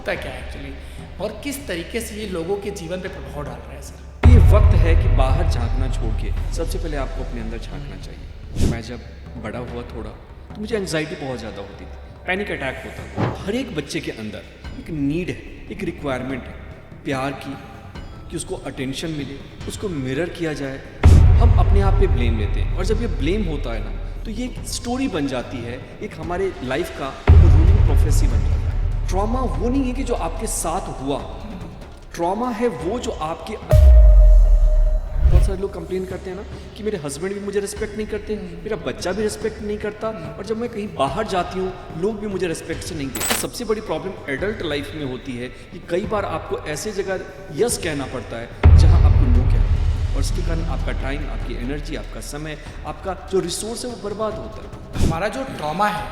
होता क्या है एक्चुअली, और किस तरीके से ये लोगों के जीवन पे प्रभाव डाल रहा है सर? ये वक्त है कि बाहर झांकना छोड़ के सबसे पहले आपको अपने अंदर झांकना चाहिए। मैं जब बड़ा हुआ थोड़ा तो मुझे एंजाइटी बहुत ज़्यादा होती थी, पैनिक अटैक होता था। हर एक बच्चे के अंदर एक नीड है, एक रिक्वायरमेंट है प्यार की, कि उसको अटेंशन मिले, उसको मिरर किया जाए। हम अपने आप पे ब्लेम लेते हैं और जब ये ब्लेम होता है ना तो ये एक स्टोरी बन जाती है, एक हमारे लाइफ का एक रूलिंग प्रोफेसी बन जाता है। ट्रॉमा वो नहीं है कि जो आपके साथ हुआ, ट्रॉमा है वो जो आपके। बहुत सारे लोग कंप्लेन करते हैं ना कि मेरे हस्बैंड भी मुझे रिस्पेक्ट नहीं करते, मेरा बच्चा भी रिस्पेक्ट नहीं करता, और जब मैं कहीं बाहर जाती हूँ लोग भी मुझे रिस्पेक्ट से नहीं देते। सबसे बड़ी प्रॉब्लम एडल्ट लाइफ में होती है कि कई बार आपको ऐसे जगह यस कहना पड़ता है जहाँ आपको नो कहना है, और इसके कारण आपका टाइम, आपकी एनर्जी, आपका समय, आपका जो रिसोर्स है वो बर्बाद होता है। हमारा जो ट्रॉमा है,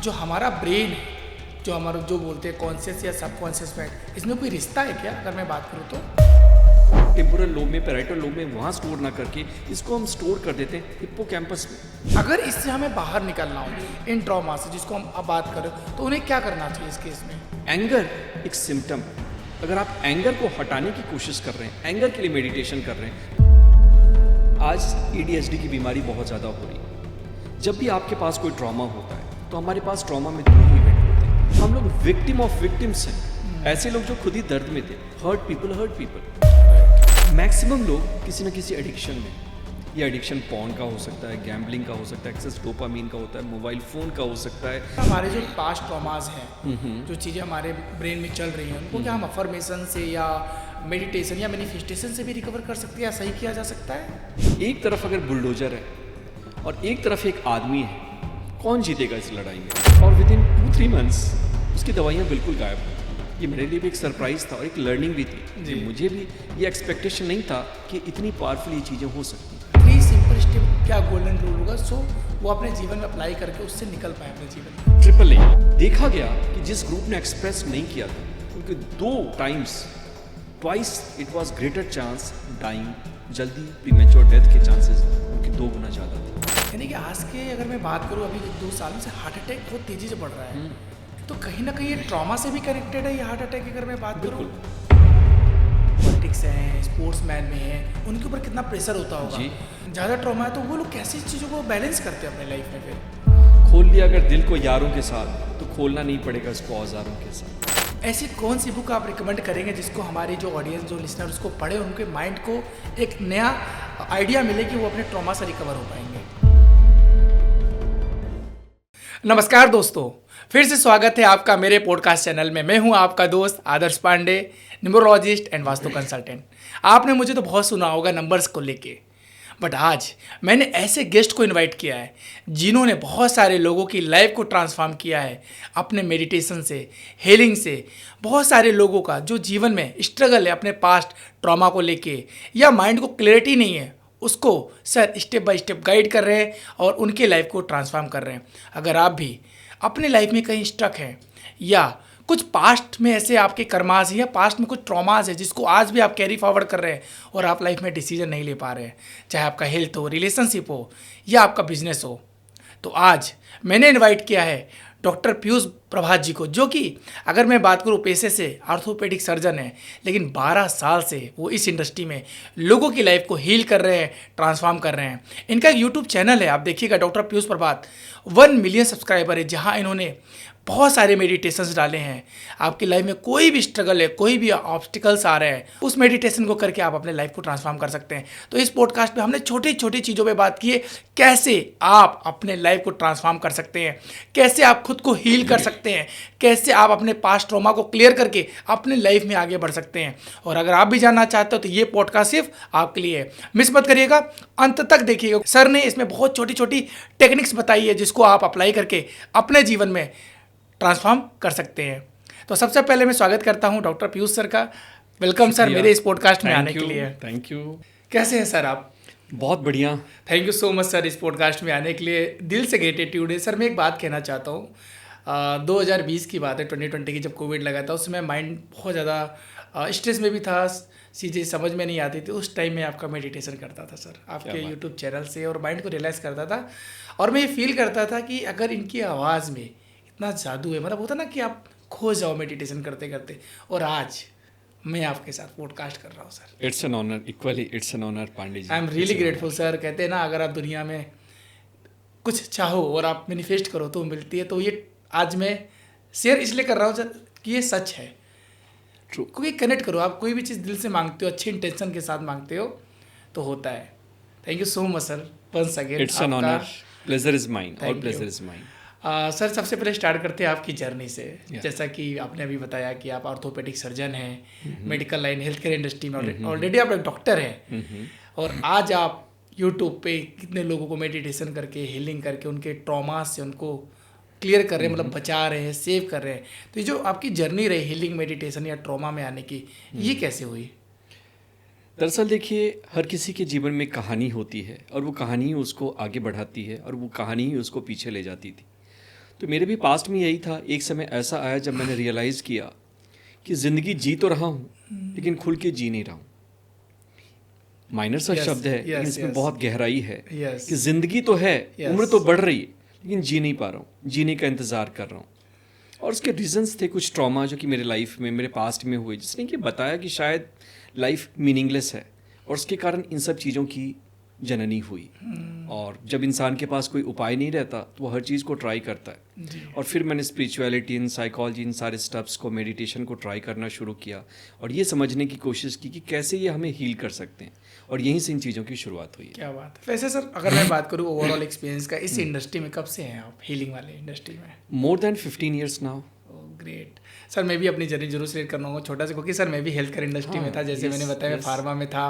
जो हमारा ब्रेन है, जो हमारा जो बोलते हैं कॉन्शियस या सबकॉन्शियस माइंड, इसमें कोई रिश्ता है क्या अगर मैं बात करूँ तो? टेम्पोरल लोब में, पैराइटल लोब में वहाँ स्टोर ना करके इसको हम स्टोर कर देते हैं हिप्पोकैम्पस में। अगर इससे हमें बाहर निकलना हो इन ट्रॉमा से जिसको हम अब बात करें, तो उन्हें क्या करना चाहिए इस केस में? एंगर एक सिम्टम, अगर आप एंगर को हटाने की कोशिश कर रहे हैं, एंगर के लिए मेडिटेशन कर रहे हैं। आज ADHD की बीमारी बहुत ज़्यादा हो रही है। जब भी आपके पास कोई ट्रॉमा होता है तो हमारे पास ट्रॉमा में दो ही इवेंट होते हैं। हम लोग विक्टिम ऑफ विक्टिम्स हैं, ऐसे लोग जो खुद ही दर्द में थे। Hurt people. मैक्सिमम लोग किसी न किसी एडिक्शन में, ये एडिक्शन पॉर्न का हो सकता है, गैम्बलिंग का हो सकता है, एक्सेस डोपामीन का होता है, मोबाइल फ़ोन का हो सकता है। हमारे जो पास्ट ट्रॉमाज हैं, जो चीज़ें हमारे ब्रेन में चल रही हैं, उनको क्या हम अफर्मेशन से या मेडिटेशन या मैनिफेस्टेशन से भी रिकवर कर सकते हैं या सही किया जा सकता है? एक तरफ अगर बुलडोजर है और एक तरफ एक आदमी है, कौन जीतेगा इस लड़ाई में? और विद इन 2-3 मंथ्स उसकी दवाइयाँ बिल्कुल गायब हो। ये मेरे लिए भी एक सरप्राइज़ था और एक लर्निंग भी थी कि मुझे भी ये एक्सपेक्टेशन नहीं था कि इतनी पावरफुल ये चीज़ें हो सकती हैं। 3 सिंपल स्टेप क्या गोल्डन रूल होगा सो वो अपने जीवन में अप्लाई करके उससे निकल पाए अपने जीवन में? ट्रिपल ए देखा गया कि जिस ग्रुप ने एक्सप्रेस नहीं किया था उनके 2 times, twice it was greater chance dying, जल्दी प्रीमेच्योर डेथ के चांसेस उनके 2 गुना ज़्यादा थे। यानी कि आज के अगर मैं बात करूँ अभी 2 सालों से हार्ट अटैक बहुत तेज़ी से बढ़ रहा है, तो कहीं ना कहीं ये ट्रॉमा से भी कनेक्टेड है ये हार्ट अटैक की अगर मैं बात करूँ? पॉलिटिक्स हैं, स्पोर्ट्स मैन में हैं, उनके ऊपर कितना प्रेशर होता होगा जी। ज़्यादा ट्रॉमा है, तो वो लोग कैसे इस चीज़ों को बैलेंस करते हैं अपने लाइफ में? फिर खोल लिया अगर दिल को यारों के साथ, तो खोलना नहीं पड़ेगा इसको औजारों के साथ। ऐसी कौन सी बुक आप रिकमेंड करेंगे जिसको हमारी जो ऑडियंस, जो लिसनर उसको पढ़े, उनके माइंड को एक नया आइडिया मिले कि वो अपने ट्रॉमा से रिकवर हो पाएंगे? नमस्कार दोस्तों, फिर से स्वागत है आपका मेरे पॉडकास्ट चैनल में। मैं हूं आपका दोस्त Adarsh Pandey, numerologist and vastu consultant. आपने मुझे तो बहुत सुना होगा नंबर्स को लेके, बट आज मैंने ऐसे गेस्ट को इनवाइट किया है जिन्होंने बहुत सारे लोगों की लाइफ को ट्रांसफॉर्म किया है अपने मेडिटेशन से, हीलिंग से। बहुत सारे लोगों का जो जीवन में स्ट्रगल है अपने पास्ट ट्रॉमा को लेके, या माइंड को क्लैरिटी नहीं है, उसको sir step by step guide कर रहे हैं और उनके लाइफ को ट्रांसफॉर्म कर रहे हैं। अगर आप भी अपने लाइफ में कहीं स्टक हैं या कुछ पास्ट में ऐसे आपके कर्मास हैं या पास्ट में कुछ ट्रॉमास है जिसको आज भी आप कैरी फॉरवर्ड कर रहे हैं और आप लाइफ में डिसीजन नहीं ले पा रहे हैं, चाहे आपका हेल्थ हो, रिलेशनशिप हो या आपका बिजनेस हो, तो आज मैंने इनवाइट किया है डॉक्टर पीयूष प्रभात जी को, जो कि अगर मैं बात करूँ पेशे से ऑर्थोपेडिक सर्जन है, लेकिन 12 साल से वो इस इंडस्ट्री में लोगों की लाइफ को हील कर रहे हैं, ट्रांसफॉर्म कर रहे हैं। इनका एक यूट्यूब चैनल है, आप देखिएगा, डॉक्टर पीयूष प्रभात। 1 मिलियन सब्सक्राइबर है, जहाँ इन्होंने बहुत सारे मेडिटेशंस डाले हैं। आपकी लाइफ में कोई भी स्ट्रगल है, कोई भी ऑब्स्टिकल्स आ रहे हैं, उस मेडिटेशन को करके आप अपने लाइफ को ट्रांसफॉर्म कर सकते हैं। तो इस पॉडकास्ट में हमने छोटी छोटी चीज़ों पे बात की है, कैसे आप अपने लाइफ को ट्रांसफॉर्म कर सकते हैं, कैसे आप खुद को हील कर सकते हैं, कैसे आप अपने पास्ट ट्रॉमा को क्लियर करके अपने लाइफ में आगे बढ़ सकते हैं। और अगर आप भी जानना चाहते हो तो ये पॉडकास्ट सिर्फ आपके लिए है, मिस मत करिएगा, अंत तक देखिएगा। सर ने इसमें बहुत छोटी छोटी टेक्निक्स बताई है जिसको आप अप्लाई करके अपने जीवन में ट्रांसफॉर्म कर सकते हैं। तो सबसे पहले मैं स्वागत करता हूं डॉक्टर पीयूष सर का। वेलकम सर मेरे इस पॉडकास्ट में आने के लिए। Thank you. कैसे हैं सर आप? बहुत बढ़िया। Thank you so much sir इस पॉडकास्ट में आने के लिए, दिल से ग्रेटिट्यूड है। सर मैं एक बात कहना चाहता हूँ, 2020 की बात है, 2020 की जब कोविड लगा था, उस समय माइंड बहुत ज़्यादा स्ट्रेस में भी था, चीज़ें समझ में नहीं आती थी। उस टाइम में आपका मेडिटेशन करता था सर, आपके यूट्यूब चैनल से, और माइंड को रिलैक्स करता था। और मैं ये फील करता था कि अगर इनकी आवाज़ में इतना जादू है, मतलब होता ना कि आप खो जाओ मेडिटेशन करते करते। और आज मैं आपके साथ पॉडकास्ट कर रहा हूँ sir. It's an honour, equally it's an honour Pandey ji. I am really grateful sir. कहते हैं ना, अगर आप दुनिया में कुछ चाहो और आप मैनिफेस्ट करो तो मिलती है। तो ये आज मैं शेयर इसलिए कर रहा हूँ सर कि ये सच है। ट्रू। क्योंकि कनेक्ट करो, आप कोई भी चीज़ दिल से मांगते हो, अच्छी इंटेंशन के साथ मांगते हो तो होता है। Thank you so much sir once again. It's an honour, pleasure is mine, Thank और pleasure you. Is mine. Sir सबसे पहले स्टार्ट करते हैं आपकी जर्नी से। Yeah. जैसा कि आपने अभी बताया कि आप ऑर्थोपेडिक सर्जन हैं, medical line health care industry में ऑलरेडी आप एक डॉक्टर हैं, और आज आप यूट्यूब पे कितने लोगों को मेडिटेशन करके हीलिंग करके उनके ट्रॉमा से उनको क्लियर कर रहे हैं, मतलब बचा रहे हैं, सेव कर रहे हैं। तो ये जो आपकी जर्नी रही हीलिंग मेडिटेशन या ट्रॉमा में आने की, ये कैसे हुई? दरअसल देखिए, हर किसी के जीवन में कहानी होती है और वो कहानी ही उसको आगे बढ़ाती है और वो कहानी ही उसको पीछे ले जाती थी। तो मेरे भी पास्ट में यही था। एक समय ऐसा आया जब मैंने रियलाइज़ किया कि ज़िंदगी जी तो रहा हूँ लेकिन खुल के जी नहीं रहा हूँ। माइनर सा Yes, शब्द है लेकिन yes, इसमें yes. बहुत गहराई है Yes. कि ज़िंदगी तो है, Yes. उम्र तो बढ़ रही है, लेकिन जी नहीं पा रहा हूँ, जीने का इंतज़ार कर रहा हूँ। और उसके रीजंस थे कुछ ट्रॉमा जो कि मेरे लाइफ में, मेरे पास्ट में हुए, जिसने कि बताया कि शायद लाइफ मीनिंगलेस है, और उसके कारण इन सब चीज़ों की जननी हुई। और जब इंसान के पास कोई उपाय नहीं रहता तो वो हर चीज़ को ट्राई करता है। जी। और फिर मैंने स्पिरिचुअलिटी, इन साइकोलॉजी, इन सारे स्टेप्स को, मेडिटेशन को ट्राई करना शुरू किया और ये समझने की कोशिश की कि कैसे ये हमें हील कर सकते हैं, और यहीं से इन चीज़ों की शुरुआत हुई है। क्या बात है। वैसे सर अगर मैं बात करूँ ओवरऑल एक्सपीरियंस का, इस इंडस्ट्री में कब से हैं आप, हीलिंग वाले इंडस्ट्री में? More than 15 years now. Great sir. मैं भी अपनी जर्नी जरूर शेयर करना होगा छोटा सा, क्योंकि सर मैं भी हेल्थ केयर इंडस्ट्री में था, जैसे मैंने बताया मैं फार्मा में था,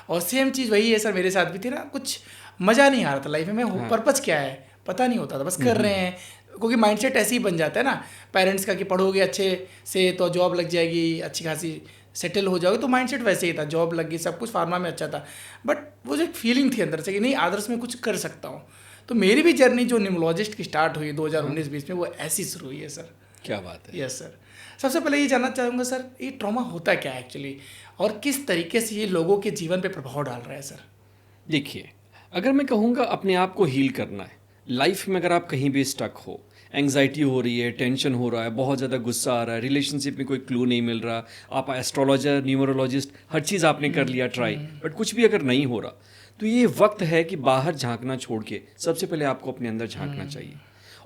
और सेम चीज़ वही है सर, मेरे साथ भी थी ना। कुछ मज़ा नहीं आ रहा था लाइफ में, पर्पस क्या है पता नहीं होता था, बस कर रहे हैं। क्योंकि माइंडसेट ऐसे ही बन जाता है ना पेरेंट्स का कि पढ़ोगे अच्छे से तो जॉब लग जाएगी, अच्छी खासी सेटल हो जाओगे, तो माइंडसेट वैसे ही था, जॉब लग गई, सब कुछ फार्मा में अच्छा था। बट वो जो एक फीलिंग थी अंदर से कि नहीं, आदर्श में कुछ कर सकता हूँ। तो मेरी भी जर्नी जो न्यूमोलॉजिस्ट की स्टार्ट हुई 2019-20 में, वो ऐसी शुरू हुई है सर। क्या बात है। Yes sir. सबसे पहले ये जानना चाहूँगा सर, ये ट्रॉमा होता क्या है एक्चुअली, और किस तरीके से ये लोगों के जीवन पे प्रभाव डाल रहा है सर? देखिए, अगर मैं कहूँगा अपने आप को हील करना है लाइफ में, अगर आप कहीं भी स्टक हो, एंग्जाइटी हो रही है, टेंशन हो रहा है, बहुत ज़्यादा गुस्सा आ रहा है, रिलेशनशिप में कोई क्लू नहीं मिल रहा, आप एस्ट्रोलॉजर, न्यूमरोलॉजिस्ट, हर चीज़ आपने कर लिया ट्राई, बट कुछ भी अगर नहीं हो रहा, तो ये वक्त है कि बाहर झांकना छोड़ के सबसे पहले आपको अपने अंदर झांकना चाहिए।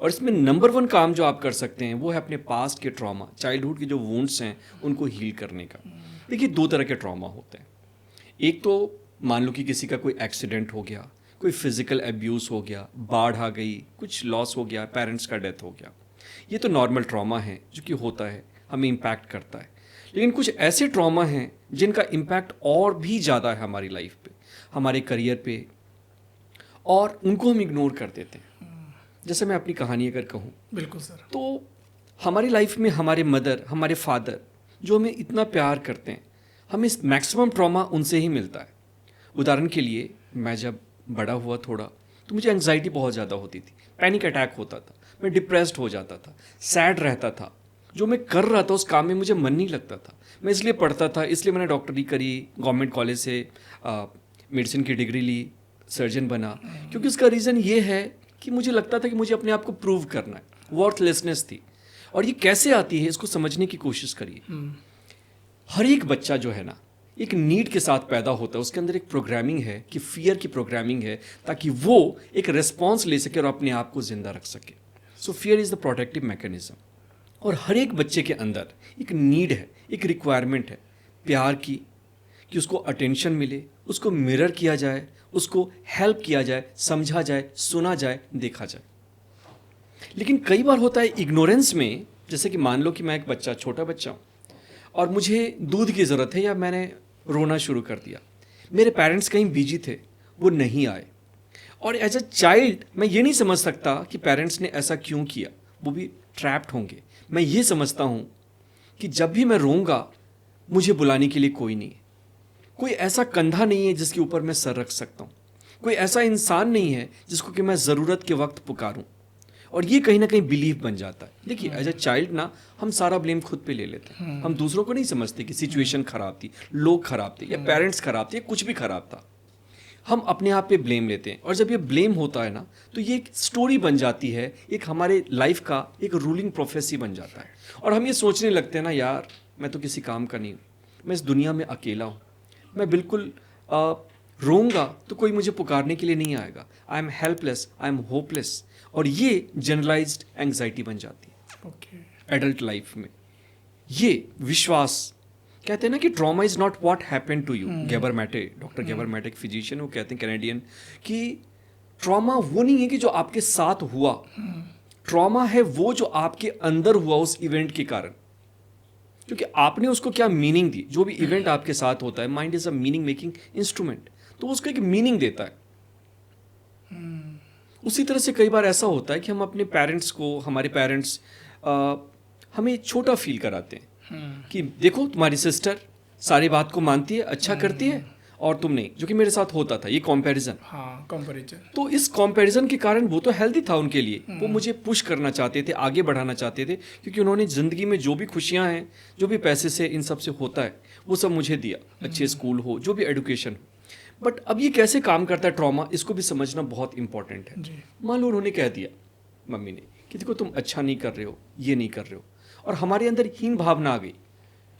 और इसमें नंबर 1 काम जो आप कर सकते हैं वो है अपने पास्ट के ट्रॉमा, चाइल्डहुड के जो वुंड्स हैं उनको हील करने का। देखिए, 2 तरह के ट्रॉमा होते हैं। एक तो मान लो कि किसी का कोई एक्सीडेंट हो गया, कोई फिजिकल एब्यूज़ हो गया, बाढ़ आ गई, कुछ लॉस हो गया, पेरेंट्स का डेथ हो गया, ये तो नॉर्मल ट्रॉमा है जो कि होता है, हमें इम्पैक्ट करता है। लेकिन कुछ ऐसे ट्रॉमा हैं जिनका इम्पैक्ट और भी ज़्यादा है हमारी लाइफ पे, हमारे करियर पे, और उनको हम इग्नोर कर देते हैं। जैसे मैं अपनी कहानी अगर कहूँ, बिल्कुल सर, तो हमारी लाइफ में हमारे मदर, हमारे फादर जो हमें इतना प्यार करते हैं, हमें मैक्सिमम ट्रॉमा उनसे ही मिलता है। उदाहरण के लिए, मैं जब बड़ा हुआ थोड़ा, तो मुझे एंग्जाइटी बहुत ज़्यादा होती थी, पैनिक अटैक होता था, मैं डिप्रेस्ड हो जाता था, सैड रहता था, जो मैं कर रहा था उस काम में मुझे मन नहीं लगता था। मैं इसलिए पढ़ता था, इसलिए मैंने डॉक्टरी करी, गवर्नमेंट कॉलेज से मेडिसिन की डिग्री ली, सर्जन बना, क्योंकि उसका रीज़न ये है कि मुझे लगता था कि मुझे अपने आप को प्रूव करना है, वर्थलेसनेस थी। और ये कैसे आती है इसको समझने की कोशिश करिए। हर एक बच्चा जो है ना, एक नीड के साथ पैदा होता है, उसके अंदर एक प्रोग्रामिंग है कि फियर की प्रोग्रामिंग है, ताकि वो एक रिस्पॉन्स ले सके और अपने आप को जिंदा रख सके। सो fear is the protective mechanism. और हर एक बच्चे के अंदर एक नीड है, एक रिक्वायरमेंट है प्यार की, कि उसको अटेंशन मिले, उसको मिरर किया जाए, उसको हेल्प किया जाए, समझा जाए, सुना जाए, देखा जाए। लेकिन कई बार होता है इग्नोरेंस में, जैसे कि मान लो कि मैं एक बच्चा, छोटा बच्चा हूँ और मुझे दूध की ज़रूरत है, या मैंने रोना शुरू कर दिया, मेरे पेरेंट्स कहीं बिजी थे, वो नहीं आए, और एज अ चाइल्ड मैं ये नहीं समझ सकता कि पेरेंट्स ने ऐसा क्यों किया, वो भी ट्रैप्ड होंगे। मैं ये समझता हूँ कि जब भी मैं रोऊंगा मुझे बुलाने के लिए कोई नहीं है, कोई ऐसा कंधा नहीं है जिसके ऊपर मैं सर रख सकता हूँ, कोई ऐसा इंसान नहीं है जिसको कि मैं ज़रूरत के वक्त पुकारूँ। और ये कहीं ना कहीं बिलीव बन जाता है। देखिए, एज अ चाइल्ड ना हम सारा ब्लेम खुद पे ले लेते हैं, हम दूसरों को नहीं समझते कि सिचुएशन खराब थी, लोग खराब थे, या पेरेंट्स खराब थे, या कुछ भी खराब था। हम अपने आप पे ब्लेम लेते हैं, और जब ये ब्लेम होता है ना तो ये एक स्टोरी बन जाती है, एक हमारे लाइफ का एक रूलिंग प्रोफेसी बन जाता है, और हम ये सोचने लगते हैं ना, यार मैं तो किसी काम का नहीं हूँ, मैं इस दुनिया में अकेला हूँ, मैं बिल्कुल रोऊंगा तो कोई मुझे पुकारने के लिए नहीं आएगा, I am helpless, I am hopeless, और ये जनरलाइज्ड एंग्जाइटी बन जाती है ओके। एडल्ट लाइफ में। ये विश्वास, कहते हैं ना कि trauma is not what happened to you, Gabor Mate, doctor Gabor Mate, physician, वो कहते हैं कैनेडियन, कि ट्रॉमा वो नहीं है कि जो आपके साथ हुआ, ट्रॉमा है वो जो आपके अंदर हुआ उस इवेंट के कारण, क्योंकि आपने उसको क्या मीनिंग दी। जो भी इवेंट आपके साथ होता है, mind is a meaning making instrument, तो उसको एक मीनिंग देता है। उसी तरह से कई बार ऐसा होता है कि हम अपने पेरेंट्स को, हमारे पेरेंट्स हमें छोटा फील कराते हैं कि देखो तुम्हारी सिस्टर सारी बात को मानती है, अच्छा करती है, और तुम नहीं, जो कि मेरे साथ होता था, ये कंपैरिजन। हाँ, कंपैरिजन। तो इस कंपैरिजन के कारण वो तो हेल्दी था उनके लिए, वो मुझे पुश करना चाहते थे, आगे बढ़ाना चाहते थे, क्योंकि उन्होंने ज़िंदगी में जो भी खुशियां हैं, जो भी पैसे से इन सब से होता है, वो सब मुझे दिया, अच्छे स्कूल हो, जो भी एडुकेशन हो। बट अब ये कैसे काम करता है ट्रॉमा, इसको भी समझना बहुत इंपॉर्टेंट है। मान लो उन्होंने कह दिया, मम्मी ने, कि देखो तुम अच्छा नहीं कर रहे हो, ये नहीं कर रहे हो, और हमारे अंदर हीन भावना आ गई,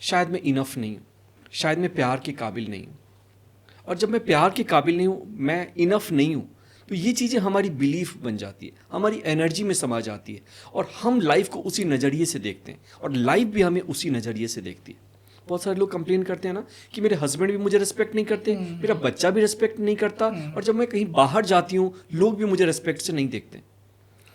शायद मैं इनफ नहीं हूँ, शायद मैं प्यार के काबिल नहीं हूँ, और जब मैं प्यार के काबिल नहीं हूँ, मैं इनफ नहीं हूँ, तो ये चीज़ें हमारी बिलीफ बन जाती है, हमारी एनर्जी में समा जाती है, और हम लाइफ को उसी नज़रिए से देखते हैं, और लाइफ भी हमें उसी नज़रिए से देखती है। बहुत सारे लोग कंप्लेन करते हैं ना कि मेरे हस्बैंड भी मुझे रिस्पेक्ट नहीं करते, मेरा बच्चा भी रिस्पेक्ट नहीं करता, और जब मैं कहीं बाहर जाती हूँ लोग भी मुझे रिस्पेक्ट से नहीं देखते।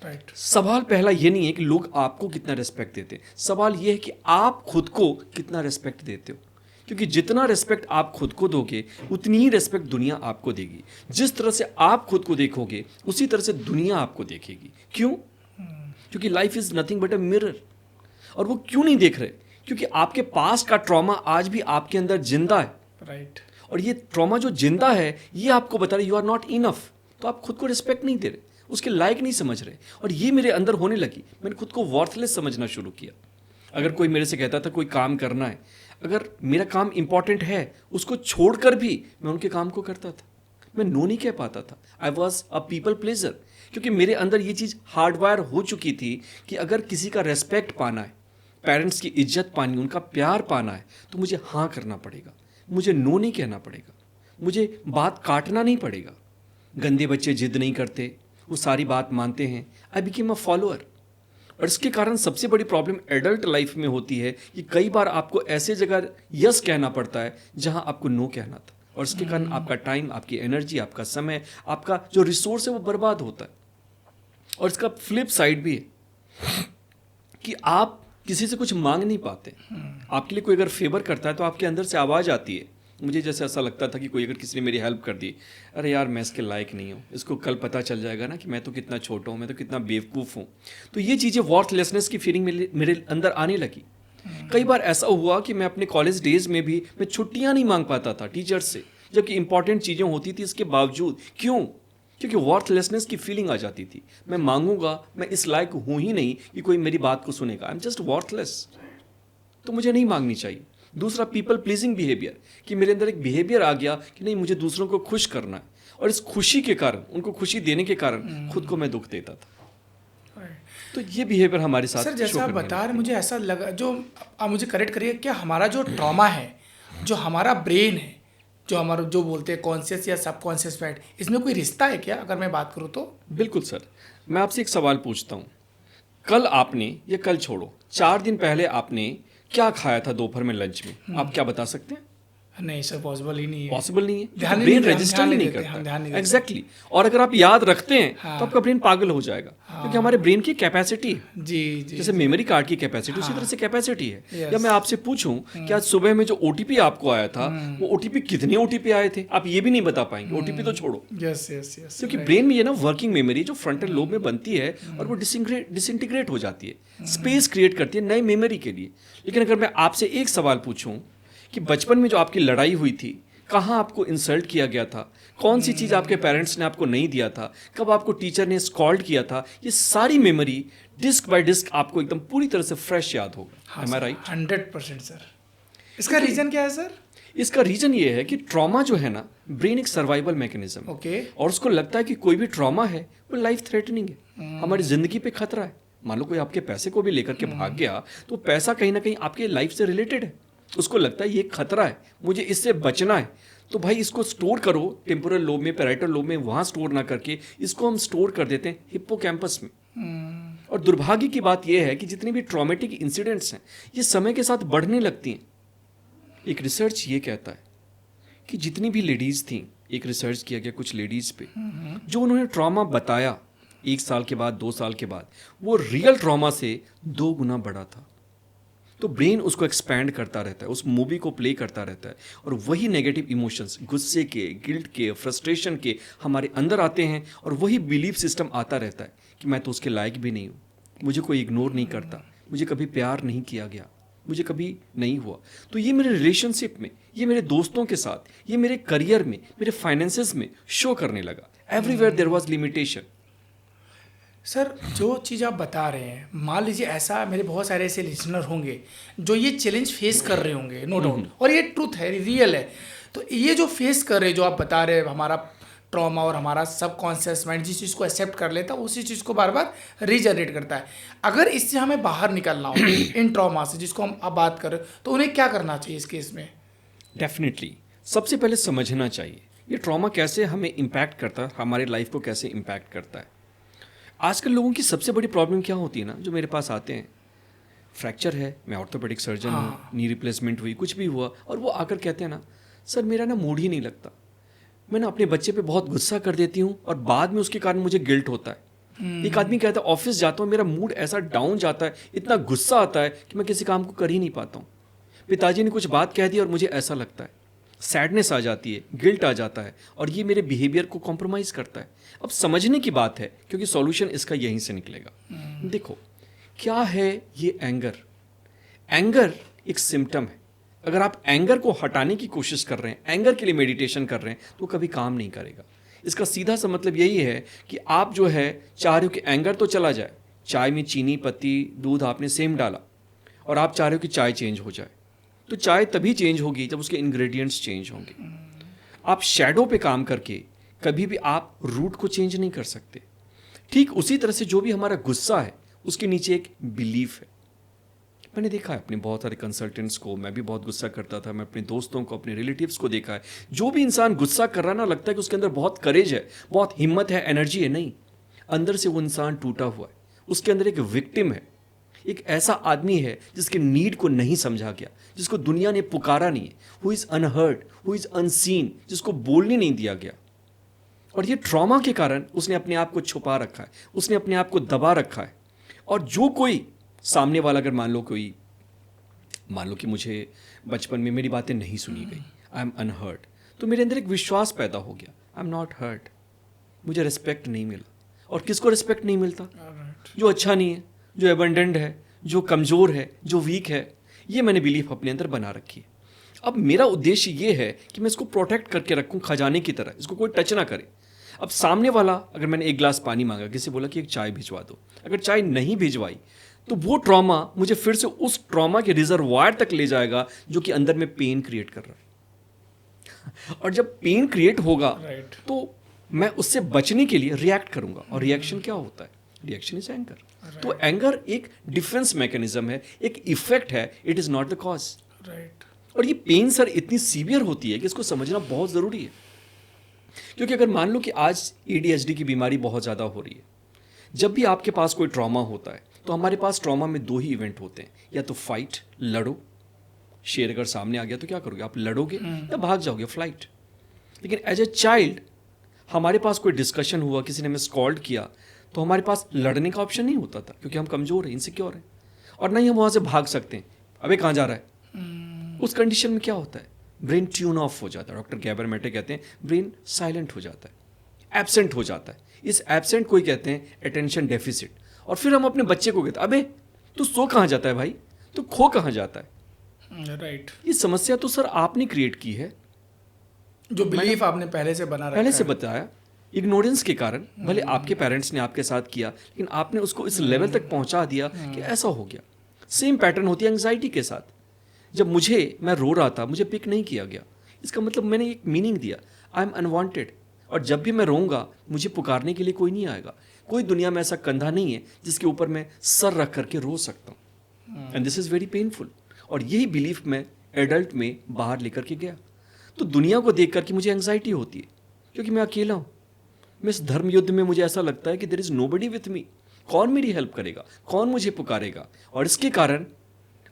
राइट। सवाल पहला ये नहीं है कि लोग आपको कितना रिस्पेक्ट देते हैं, सवाल ये है कि आप खुद को कितना रिस्पेक्ट देते हो, क्योंकि जितना रिस्पेक्ट आप खुद को दोगे उतनी ही रिस्पेक्ट दुनिया आपको देगी। जिस तरह से आप खुद को देखोगे उसी तरह से दुनिया आपको देखेगी। क्यों? क्योंकि life is nothing but a mirror. और वो क्यों नहीं देख रहे? क्योंकि आपके पास का ट्रॉमा आज भी आपके अंदर जिंदा है। राइट। और ये ट्रॉमा जो जिंदा है ये आपको बता रहे यू आर नॉट इनफ, तो आप खुद को रिस्पेक्ट नहीं दे रहे, उसके लायक नहीं समझ रहे। और ये मेरे अंदर होने लगी, मैंने खुद को वर्थलेस समझना शुरू किया। अगर कोई मेरे से कहता था कोई काम करना है, अगर मेरा काम इंपॉर्टेंट है, उसको छोड़कर भी मैं उनके काम को करता था। मैं नो नहीं कह पाता था। I was a people pleasure, क्योंकि मेरे अंदर ये चीज़ हार्डवायर हो चुकी थी कि अगर किसी का रेस्पेक्ट पाना है, पेरेंट्स की इज्जत पानी, उनका प्यार पाना है, तो मुझे हाँ करना पड़ेगा, मुझे नो नहीं कहना पड़ेगा, मुझे बात काटना नहीं पड़ेगा। गंदे बच्चे जिद नहीं करते, वो सारी बात मानते हैं। I became a follower. और इसके कारण सबसे बड़ी प्रॉब्लम एडल्ट लाइफ में होती है कि कई बार आपको ऐसे जगह यस कहना पड़ता है जहां आपको नो कहना था, और इसके कारण आपका टाइम, आपकी एनर्जी, आपका समय, आपका जो रिसोर्स है वो बर्बाद होता है। और इसका फ्लिप साइड भी है कि आप किसी से कुछ मांग नहीं पाते। आपके लिए कोई अगर फेवर करता है तो आपके अंदर से आवाज़ आती है। मुझे जैसे ऐसा लगता था कि कोई अगर किसी ने मेरी हेल्प कर दी, अरे यार मैं इसके लायक नहीं हूँ, इसको कल पता चल जाएगा ना कि मैं तो कितना छोटा हूँ, मैं तो कितना बेवकूफ़ हूँ। तो ये चीज़ें वर्थलेसनेस की फीलिंग मेरे अंदर आने लगी। कई बार ऐसा हुआ कि मैं अपने कॉलेज डेज में भी मैं छुट्टियाँ नहीं मांग पाता था टीचर्स से, जबकि इंपॉर्टेंट चीज़ें होती थी इसके बावजूद। क्यों? क्योंकि वर्थलेसनेस की फीलिंग आ जाती थी। मैं मांगूंगा, मैं इस लायक हूँ ही नहीं कि कोई मेरी बात को सुनेगा, आई एम जस्ट वर्थलेस, तो मुझे नहीं मांगनी चाहिए। दूसरा, पीपल प्लीजिंग बिहेवियर, कि मेरे अंदर एक बिहेवियर आ गया कि नहीं मुझे दूसरों को खुश करना है, और इस खुशी के कारण, उनको खुशी देने के कारण खुद को मैं दुख देता था। तो ये बिहेवियर हमारे साथ सर जैसा आप बता रहे, मुझे ऐसा लगा, जो आप मुझे करेक्ट करिए, क्या हमारा जो ट्रॉमा है, जो हमारा ब्रेन है, जो हमारा जो बोलते हैं कॉन्शियस या सबकॉन्शियस माइंड, इसमें कोई रिश्ता है क्या, अगर मैं बात करूँ तो? बिल्कुल सर। मैं आपसे एक सवाल पूछता हूँ, कल आपने, या कल छोड़ो, 4 दिन पहले आपने क्या खाया था दोपहर में लंच में? आप क्या बता सकते हैं? नहीं सर, पॉसिबल ही नहीं है। पॉसिबल नहीं है, ध्यान ही ब्रेन नहीं- रजिस्टर ध्यान ही नहीं नहीं देते, हम ध्यान नहीं करता। देते। एग्जैक्टली। और अगर आप याद रखते हैं हाँ। तो आपका ब्रेन पागल हो जाएगा, क्योंकि हमारे ब्रेन की कैपेसिटी, जी जी, जैसे मेमोरी कार्ड की कैपेसिटी, उसी हाँ। तरह से कैपेसिटी है। Yes। या मैं आपसे पूछूं कि आज सुबह में जो ओटीपी आपको आया था, वो ओटीपी कितने ओटीपी आए थे? आप ये भी नहीं बता पाएंगे। ओटीपी तो छोड़ो, यस यस यस, क्योंकि ब्रेन में ये ना वर्किंग मेमोरी जो फ्रंटल लोब में बनती है, और वो डिसइंटीग्रेट हो जाती है, स्पेस क्रिएट करती है नई मेमोरी के लिए। लेकिन अगर मैं आपसे एक सवाल पूछूं कि बचपन में जो आपकी लड़ाई हुई थी, कहाँ आपको इंसल्ट किया गया था, कौन सी चीज़ आपके पेरेंट्स ने आपको नहीं दिया था, कब आपको टीचर ने स्कॉल्ड किया था, ये सारी मेमोरी डिस्क बाय डिस्क आपको एकदम पूरी तरह से फ्रेश याद होगा। हाँ Am I right? 100% सर। इसका रीज़न क्या है सर? इसका रीजन ये है कि ट्रॉमा जो है ना, ब्रेन एक सर्वाइवल मैकेनिज्म है। ओके। और उसको लगता है कि कोई भी ट्रॉमा है वो लाइफ थ्रेटनिंग है, हमारी जिंदगी पे खतरा है। मान लो कोई आपके पैसे को भी लेकर के भाग गया, तो पैसा कहीं ना कहीं आपके लाइफ से रिलेटेड है। उसको लगता है ये खतरा है, मुझे इससे बचना है, तो भाई इसको स्टोर करो टेम्पोरल लोब में, पैराइटल लोब में, वहां स्टोर ना करके इसको हम स्टोर कर देते हैं हिप्पोकैम्पस में। और दुर्भाग्य की बात यह है कि जितनी भी ट्रॉमेटिक इंसिडेंट्स हैं ये समय के साथ बढ़ने लगती हैं। एक रिसर्च ये कहता है कि जितनी भी लेडीज थी, एक रिसर्च किया गया कुछ लेडीज पे, जो उन्होंने ट्रॉमा बताया 1 साल के बाद, 2 साल के बाद, वो रियल ट्रॉमा से 2 गुना बड़ा था। तो ब्रेन उसको एक्सपैंड करता रहता है, उस मूवी को प्ले करता रहता है, और वही नेगेटिव इमोशंस, गुस्से के, गिल्ट के, फ्रस्ट्रेशन के हमारे अंदर आते हैं, और वही बिलीफ सिस्टम आता रहता है कि मैं तो उसके लायक भी नहीं हूँ, मुझे कोई इग्नोर नहीं करता, मुझे कभी प्यार नहीं किया गया, मुझे कभी नहीं हुआ। तो ये मेरे रिलेशनशिप में, ये मेरे दोस्तों के साथ, ये मेरे करियर में, मेरे फाइनेंसेस में शो करने लगा। Everywhere there was limitation. Sir, जो चीज़ आप बता रहे हैं, मान लीजिए ऐसा मेरे बहुत सारे ऐसे लिसनर होंगे जो ये चैलेंज फेस कर रहे होंगे, नो डाउट, और ये ट्रूथ है, रियल है। तो ये जो फेस कर रहे, जो आप बता रहे, हमारा ट्रॉमा और हमारा सबकॉन्शियस माइंड जिस चीज़ को एक्सेप्ट कर लेता है उसी चीज़ को बार बार रीजनरेट करता है। अगर इससे हमें बाहर निकलना हो इन ट्रॉमा से जिसको हम अब बात कर रहे, तो उन्हें क्या करना चाहिए इस केस में? डेफिनेटली सबसे पहले समझना चाहिए ये ट्रॉमा कैसे हमें इम्पैक्ट करता है, हमारे लाइफ को कैसे इम्पैक्ट करता है। आजकल लोगों की सबसे बड़ी प्रॉब्लम क्या होती है ना, जो मेरे पास आते हैं, फ्रैक्चर है, मैं ऑर्थोपेडिक सर्जन हूँ, नी रिप्लेसमेंट हुई, कुछ भी हुआ, और वो आकर कहते हैं ना, सर मेरा ना मूड ही नहीं लगता, मैं ना अपने बच्चे पे बहुत गुस्सा कर देती हूँ और बाद में उसके कारण मुझे गिल्ट होता है। एक आदमी कहता है ऑफिस जाता हूँ, मेरा मूड ऐसा डाउन जाता है, इतना गुस्सा आता है कि मैं किसी काम को कर ही नहीं पाता हूँ। पिताजी ने कुछ बात कह दी और मुझे ऐसा लगता है, सैडनेस आ जाती है, गिल्ट आ जाता है, और ये मेरे बिहेवियर को कॉम्प्रोमाइज करता है। अब समझने की बात है, क्योंकि सॉल्यूशन इसका यहीं से निकलेगा। देखो क्या है ये एंगर। एंगर एक सिम्टम है। अगर आप एंगर को हटाने की कोशिश कर रहे हैं, एंगर के लिए मेडिटेशन कर रहे हैं, तो कभी काम नहीं करेगा। इसका सीधा सा मतलब यही है कि आप जो है चाह रहे हो कि एंगर तो चला जाए, चाय में चीनी, पत्ती, दूध आपने सेम डाला, और आप चाह रहे हो कि चाय चेंज हो जाए, तो चाय तभी चेंज होगी जब उसके इंग्रेडिएंट्स चेंज होंगे। आप शैडो पे काम करके कभी भी आप रूट को चेंज नहीं कर सकते। ठीक उसी तरह से जो भी हमारा गुस्सा है उसके नीचे एक बिलीफ है। मैंने देखा है अपने बहुत सारे कंसल्टेंट्स को, मैं भी बहुत गुस्सा करता था, मैं अपने दोस्तों को, अपने रिलेटिव्स को देखा है, जो भी इंसान गुस्सा कर रहा ना, लगता है कि उसके अंदर बहुत करेज है, बहुत हिम्मत है, एनर्जी है। नहीं, अंदर से वो इंसान टूटा हुआ है, उसके अंदर एक विक्टिम है, एक ऐसा आदमी है जिसके नीड को नहीं समझा गया, जिसको दुनिया ने पुकारा नहीं है, who is unheard, who is unseen, जिसको बोलने नहीं दिया गया। और ये ट्रॉमा के कारण उसने अपने आप को छुपा रखा है, उसने अपने आप को दबा रखा है। और जो कोई सामने वाला, अगर मान लो कि मुझे बचपन में मेरी बातें नहीं सुनी गई, आई एम अनहर्ड, तो मेरे अंदर एक विश्वास पैदा हो गया, आई एम नॉट हर्ड, मुझे रिस्पेक्ट नहीं मिला। और किसको रिस्पेक्ट नहीं मिलता? जो अच्छा नहीं है, जो एबंडेंट है, जो कमज़ोर है, जो वीक है। ये मैंने बिलीफ अपने अंदर बना रखी है। अब मेरा उद्देश्य ये है कि मैं इसको प्रोटेक्ट करके रखूं खजाने की तरह, इसको कोई टच ना करे। अब सामने वाला, अगर मैंने 1 गिलास पानी मांगा, किसी बोला कि एक चाय भिजवा दो, अगर चाय नहीं भिजवाई तो वो ट्रॉमा मुझे फिर से उस ट्रॉमा के रिजर्वायर तक ले जाएगा जो कि अंदर में पेन क्रिएट कर रहा है। और जब पेन क्रिएट होगा तो मैं उससे बचने के लिए रिएक्ट करूंगा। और रिएक्शन क्या होता है? Reaction is anger. तो एंगर एक डिफेंस मैकेनिज्म है, एक इफेक्ट है, it is not the cause. और ये पेन सर इतनी सीवियर होती है कि इसको समझना बहुत ज़रूरी है। क्योंकि अगर मान लो कि आज ADHD की बीमारी बहुत ज़्यादा हो रही है, जब भी आपके पास कोई ट्रॉमा होता है तो हमारे पास ट्रॉमा में 2 ही इवेंट होते हैं, या तो फाइट, लड़ो, शेर अगर सामने आ गया तो क्या करोगे? आप लड़ोगे या भाग जाओगे, फ्लाइट। लेकिन एज ए चाइल्ड हमारे पास कोई डिस्कशन हुआ, किसी ने हमें स्कॉल्ड किया, तो हमारे पास लड़ने का ऑप्शन नहीं होता था, क्योंकि हम कमज़ोर हैं, इनसिक्योर हैं, और नहीं हम वहाँ से भाग सकते हैं। अबे कहाँ जा रहा है? उस कंडीशन में क्या होता है? ब्रेन ट्यून ऑफ हो जाता है। डॉक्टर गैबर मेटे कहते हैं ब्रेन साइलेंट हो जाता है, एब्सेंट हो जाता है। इस एब्सेंट को ही कहते हैं अटेंशन डेफिसिट। और फिर हम अपने बच्चे को कहते हैं, अबे तू सो कहाँ जाता है भाई, तू खो कहाँ जाता है? राइट। ये समस्या तो सर आपने क्रिएट की है, जो बिलीफ आपने पहले से बना रखा पहले से बताया। इग्नोरेंस के कारण, भले आपके पेरेंट्स ने आपके साथ किया, लेकिन आपने उसको इस लेवल तक पहुंचा दिया कि ऐसा हो गया। सेम पैटर्न होती है एंग्जाइटी के साथ। जब मैं रो रहा था, मुझे पिक नहीं किया गया, इसका मतलब मैंने एक मीनिंग दिया, आई एम अनवांटेड। और जब भी मैं रोऊंगा मुझे पुकारने के लिए कोई नहीं आएगा। कोई दुनिया में ऐसा कंधा नहीं है जिसके ऊपर मैं सर रख करके रो सकता हूँ। And this is very painful. और यही बिलीफ मैं एडल्ट में बाहर लेकर के गया। तो दुनिया को देख करके मुझे एंग्जाइटी होती है, क्योंकि मैं अकेला हूँ। मैं इस धर्म युद्ध में मुझे ऐसा लगता है कि there is nobody with me. कौन मेरी हेल्प करेगा, कौन मुझे पुकारेगा? और इसके कारण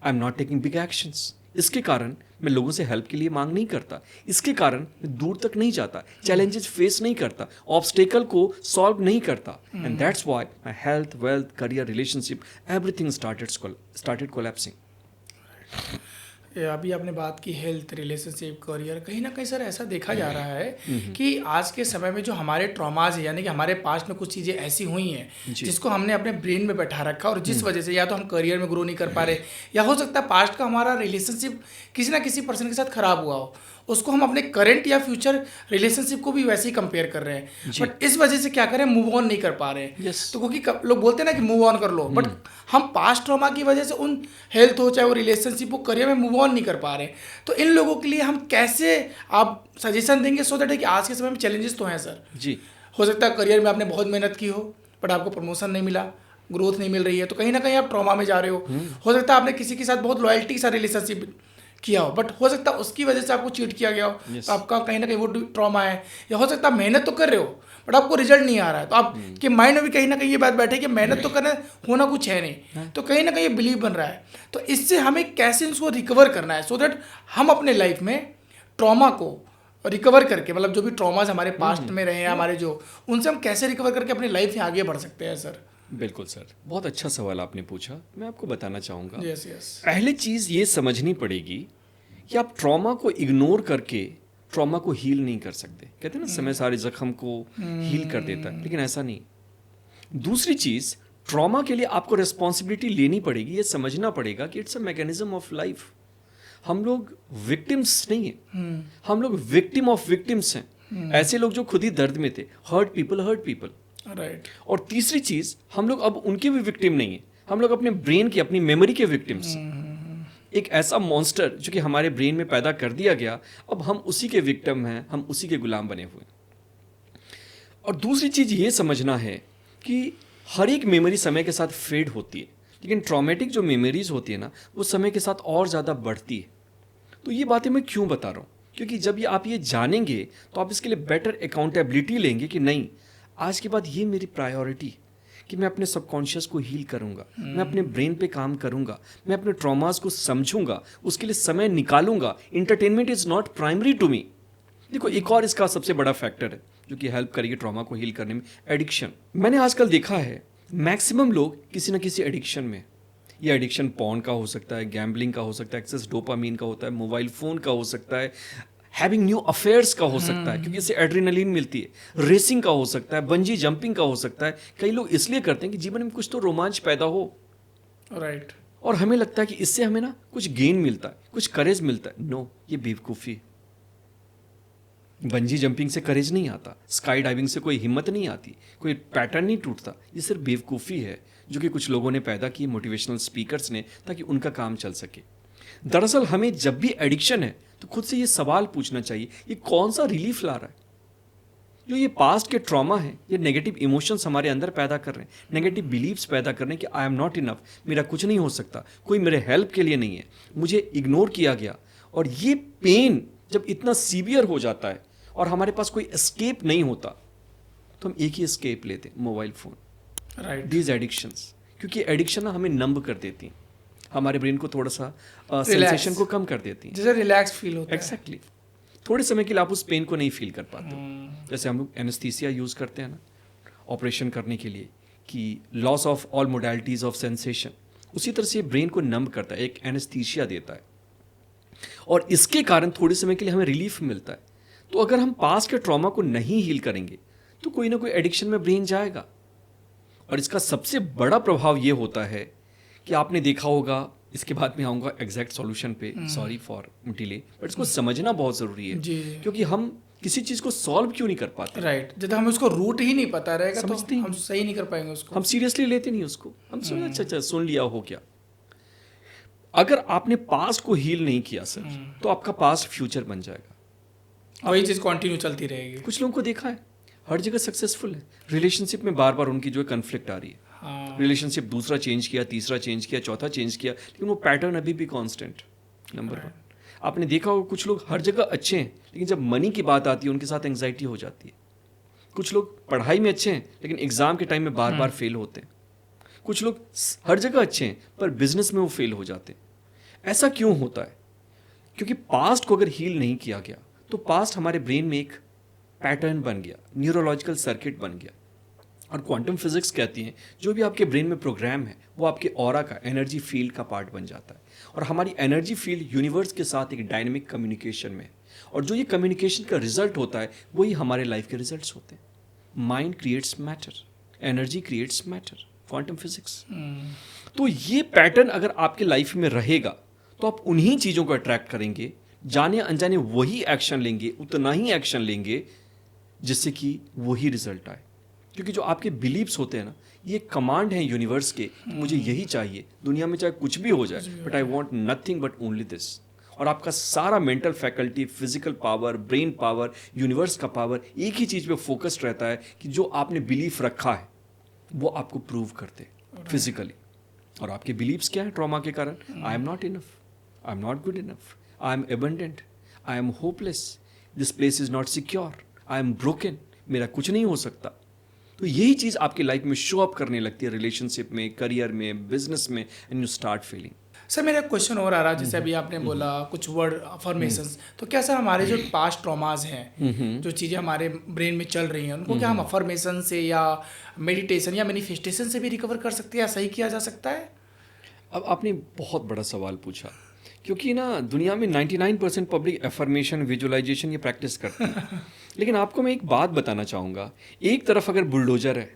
I am not taking big actions. इसके कारण मैं लोगों से हेल्प के लिए मांग नहीं करता। इसके कारण मैं दूर तक नहीं जाता, चैलेंजेस फेस नहीं करता, ऑब्स्टेकल को सॉल्व नहीं करता। And that's why my health, wealth, career, relationship, everything started collapsing. ये अभी आपने बात की हेल्थ, रिलेशनशिप, करियर, कहीं ना कहीं सर ऐसा देखा जा रहा है कि आज के समय में जो हमारे ट्रॉमाज है, यानी कि हमारे पास्ट में कुछ चीज़ें ऐसी हुई हैं जिसको हमने अपने ब्रेन में बैठा रखा और जिस वजह से या तो हम करियर में ग्रो नहीं कर पा रहे, या हो सकता है पास्ट का हमारा रिलेशनशिप किसी ना किसी पर्सन के साथ खराब हुआ हो, उसको हम अपने करंट या फ्यूचर रिलेशनशिप को भी वैसे ही कंपेयर कर रहे हैं। बट इस वजह से क्या करें, मूव ऑन नहीं कर पा रहे हैं। तो क्योंकि लोग बोलते हैं ना कि मूव ऑन कर लो, बट हम पास्ट ट्रॉमा की वजह से उन हेल्थ हो चाहे वो रिलेशनशिप हो, करियर में मूव ऑन नहीं कर पा रहे। तो इन लोगों के लिए हम कैसे आप सजेशन देंगे सो दैट कि आज के समय में चैलेंजेस तो हैं सर जी। हो सकता है करियर में आपने बहुत मेहनत की हो बट आपको प्रमोशन नहीं मिला, ग्रोथ नहीं मिल रही है, तो कहीं ना कहीं आप ट्रॉमा में जा रहे हो सकता है आपने किसी के साथ बहुत लॉयल्टी के साथ रिलेशनशिप किया हो बट हो सकता है उसकी वजह से आपको चीट किया गया हो, तो आपका कहीं ना कहीं वो ट्रॉमा है। या हो सकता है मेहनत तो कर रहे हो बट आपको रिजल्ट नहीं आ रहा है, तो आपके माइंड में भी कहीं ना कहीं ये बात बैठे कि मेहनत तो करना, होना कुछ है नहीं, तो कहीं ना कहीं ये बिलीव बन रहा है। तो इससे हमें कैसे इसको रिकवर करना है सो दैट हम अपने लाइफ में ट्रॉमा को रिकवर करके, मतलब जो भी ट्रॉमाज हमारे पास्ट में रहे हैं हमारे जो, उनसे हम कैसे रिकवर करके अपनी लाइफ में आगे बढ़ सकते हैं सर? बिल्कुल सर, बहुत अच्छा सवाल आपने पूछा। मैं आपको बताना चाहूँगा, यस यस, पहली चीज़ ये समझनी पड़ेगी कि आप ट्रॉमा को इग्नोर करके ट्रॉमा को हील नहीं कर सकते। कहते हैं ना समय सारे जख्म को हील कर देता है, लेकिन ऐसा नहीं। दूसरी चीज़, ट्रॉमा के लिए आपको रिस्पॉन्सिबिलिटी लेनी पड़ेगी, ये समझना पड़ेगा कि it's a mechanism of life. हम लोग विक्टिम्स नहीं हैं, हम लोग विक्टिम ऑफ विक्टिम्स हैं। ऐसे लोग जो खुद ही दर्द में थे, हर्ट पीपल। राइट। और तीसरी चीज, हम लोग अब उनके भी विक्टिम नहीं है, हम लोग अपने ब्रेन की, अपनी मेमोरी के विक्टिम्स। एक ऐसा मॉन्स्टर जो कि हमारे ब्रेन में पैदा कर दिया गया, अब हम उसी के विक्टिम हैं, हम उसी के गुलाम बने हुए। और दूसरी चीज ये समझना है कि हर एक मेमोरी समय के साथ फेड होती है, लेकिन ट्रॉमेटिक जो मेमोरीज होती है ना, वो समय के साथ और ज़्यादा बढ़ती है। तो ये बातें मैं क्यों बता रहा हूँ, क्योंकि जब आप ये जानेंगे तो आप इसके लिए बेटर अकाउंटेबिलिटी लेंगे कि नहीं, आज के बाद ये मेरी प्रायोरिटी कि मैं अपने सबकॉन्शियस को हील करूंगा, मैं अपने ब्रेन पे काम करूंगा, मैं अपने ट्रॉमास को समझूंगा, उसके लिए समय निकालूंगा। Entertainment is not primary to me. देखो, एक और इसका सबसे बड़ा फैक्टर है जो कि हेल्प करेगी ट्रॉमा को हील करने में, एडिक्शन। मैंने आजकल देखा है मैक्सिमम लोग किसी न किसी एडिक्शन में। ये एडिक्शन पॉर्न का हो सकता है, गैम्बलिंग का हो सकता है, एक्सेस डोपामीन का होता है, मोबाइल फ़ोन का हो सकता है, हैविंग न्यू अफेयर्स का हो सकता है क्योंकि इससे एड्रेनलिन मिलती है, रेसिंग का हो सकता है, बंजी जंपिंग का हो सकता है। कई लोग इसलिए करते हैं कि जीवन में कुछ तो रोमांच पैदा हो। राइट। और हमें लगता है कि इससे हमें ना कुछ गेन मिलता है, कुछ करेज मिलता है। नो, ये बेवकूफ़ी। बंजी जंपिंग से करेज नहीं आता, स्काई डाइविंग से कोई हिम्मत नहीं आती, कोई पैटर्न नहीं टूटता। ये सिर्फ बेवकूफ़ी है जो कि कुछ लोगों ने पैदा की, मोटिवेशनल स्पीकर्स ने, ताकि उनका काम चल सके। दरअसल हमें जब भी एडिक्शन है तो खुद से ये सवाल पूछना चाहिए, ये कौन सा रिलीफ ला रहा है? जो ये पास्ट के ट्रॉमा है, ये नेगेटिव इमोशंस हमारे अंदर पैदा कर रहे हैं, नेगेटिव बिलीव्स पैदा कर रहे हैं कि आई एम नॉट इनफ, मेरा कुछ नहीं हो सकता, कोई मेरे हेल्प के लिए नहीं है, मुझे इग्नोर किया गया। और ये पेन जब इतना सीवियर हो जाता है और हमारे पास कोई एस्केप नहीं होता, तो हम एक ही एस्केप लेते हैं, mobile phone. Right. These addictions, क्योंकि एडिक्शन ना हमें नंब कर देती हैं, हमारे ब्रेन को थोड़ा सा सेंसेशन को कम कर देती है, जैसे रिलैक्स फील होता है। एक्जैक्टली। थोड़े समय के लिए आप उस पेन को नहीं फील कर पाते। जैसे हम लोग एनेस्थीसिया यूज़ करते हैं ना ऑपरेशन करने के लिए, कि loss of all modalities of sensation, उसी तरह से ब्रेन को नंब करता है, एक एनेस्थीसिया देता है, और इसके कारण थोड़े समय के लिए हमें रिलीफ मिलता है। तो अगर हम पास्ट के ट्रॉमा को नहीं हील करेंगे तो कोई ना कोई एडिक्शन में ब्रेन जाएगा। और इसका सबसे बड़ा प्रभाव ये होता है कि आपने देखा होगा, इसके बाद में आऊँगा एग्जैक्ट सॉल्यूशन पे, सॉरी फॉर डिले, बट इसको समझना बहुत ज़रूरी है जी। क्योंकि हम किसी चीज़ को सॉल्व क्यों नहीं कर पाते। राइट। जब हम उसको रूट ही नहीं पता रहेगा तो समझते ही हम सही नहीं कर पाएंगे उसको। हम सीरियसली लेते नहीं उसको, हम सोचते अच्छा अच्छा सुन लिया, हो गया। अगर आपने पास्ट को हील नहीं किया सर, तो आपका पास्ट फ्यूचर बन जाएगा। वही चीज़ कंटिन्यू चलती रहेगी। कुछ लोगों को देखा है हर जगह सक्सेसफुल है, रिलेशनशिप में बार बार उनकी जो है कन्फ्लिक्ट आ रही है। हाँ, रिलेशनशिप दूसरा चेंज किया, तीसरा चेंज किया, चौथा चेंज किया, लेकिन वो पैटर्न अभी भी कांस्टेंट। नंबर 1 आपने देखा होगा कुछ लोग हर जगह अच्छे हैं, लेकिन जब मनी की बात आती है उनके साथ एंग्जाइटी हो जाती है। कुछ लोग पढ़ाई में अच्छे हैं, लेकिन एग्जाम के टाइम में बार बार फेल होते हैं। कुछ लोग हर जगह अच्छे हैं, पर बिजनेस में वो फेल हो जाते हैं। ऐसा क्यों होता है? क्योंकि पास्ट को अगर हील नहीं किया गया, तो पास्ट हमारे ब्रेन में एक पैटर्न बन गया, न्यूरोलॉजिकल सर्किट बन गया। और क्वांटम फिजिक्स कहती है जो भी आपके ब्रेन में प्रोग्राम है वो आपके ऑरा का, एनर्जी फील्ड का पार्ट बन जाता है। और हमारी एनर्जी फील्ड यूनिवर्स के साथ एक डायनेमिक कम्युनिकेशन में है, और जो ये कम्युनिकेशन का रिजल्ट होता है वही हमारे लाइफ के रिजल्ट्स होते हैं। Mind creates matter, energy creates matter, quantum physics. तो ये पैटर्न अगर आपके लाइफ में रहेगा तो आप उन्हीं चीज़ों को अट्रैक्ट करेंगे, जाने अनजाने वही एक्शन लेंगे, उतना ही एक्शन लेंगे जिससे कि वही रिजल्ट आए। क्योंकि जो आपके बिलीव्स होते हैं ना, ये कमांड है यूनिवर्स के कि मुझे यही चाहिए, दुनिया में चाहे कुछ भी हो जाए, but I want nothing but only this. और आपका सारा mental faculty, physical power, brain power, universe का पावर एक ही चीज़ पे फोकस्ड रहता है कि जो आपने बिलीफ रखा है वो आपको प्रूव करते फिजिकली। और आपके बिलीव्स क्या है ट्रॉमा के कारण? I am not enough, I am not good enough, I am abundant, I am hopeless, this place is not secure, I am broken, मेरा कुछ नहीं हो सकता। तो यही चीज़ आपकी लाइफ में शो अप करने लगती है, रिलेशनशिप में, करियर में, बिजनेस में, and you start feeling. Sir मेरा क्वेश्चन और आ रहा है, जैसे अभी आपने बोला कुछ वर्ड अफर्मेशंस, तो क्या सर हमारे जो पास्ट ट्रॉमाज हैं, जो चीज़ें हमारे ब्रेन में चल रही हैं, उनको क्या हम अफर्मेशन से या मेडिटेशन या मैनिफेस्टेशन से भी रिकवर कर सकते हैं या सही किया जा सकता है? अब आपने बहुत बड़ा सवाल पूछा, क्योंकि ना दुनिया में 99% पब्लिक एफर्मेशन, विजुअलाइजेशन ये प्रैक्टिस करते हैं। लेकिन आपको मैं एक बात बताना चाहूँगा, एक तरफ अगर बुलडोजर है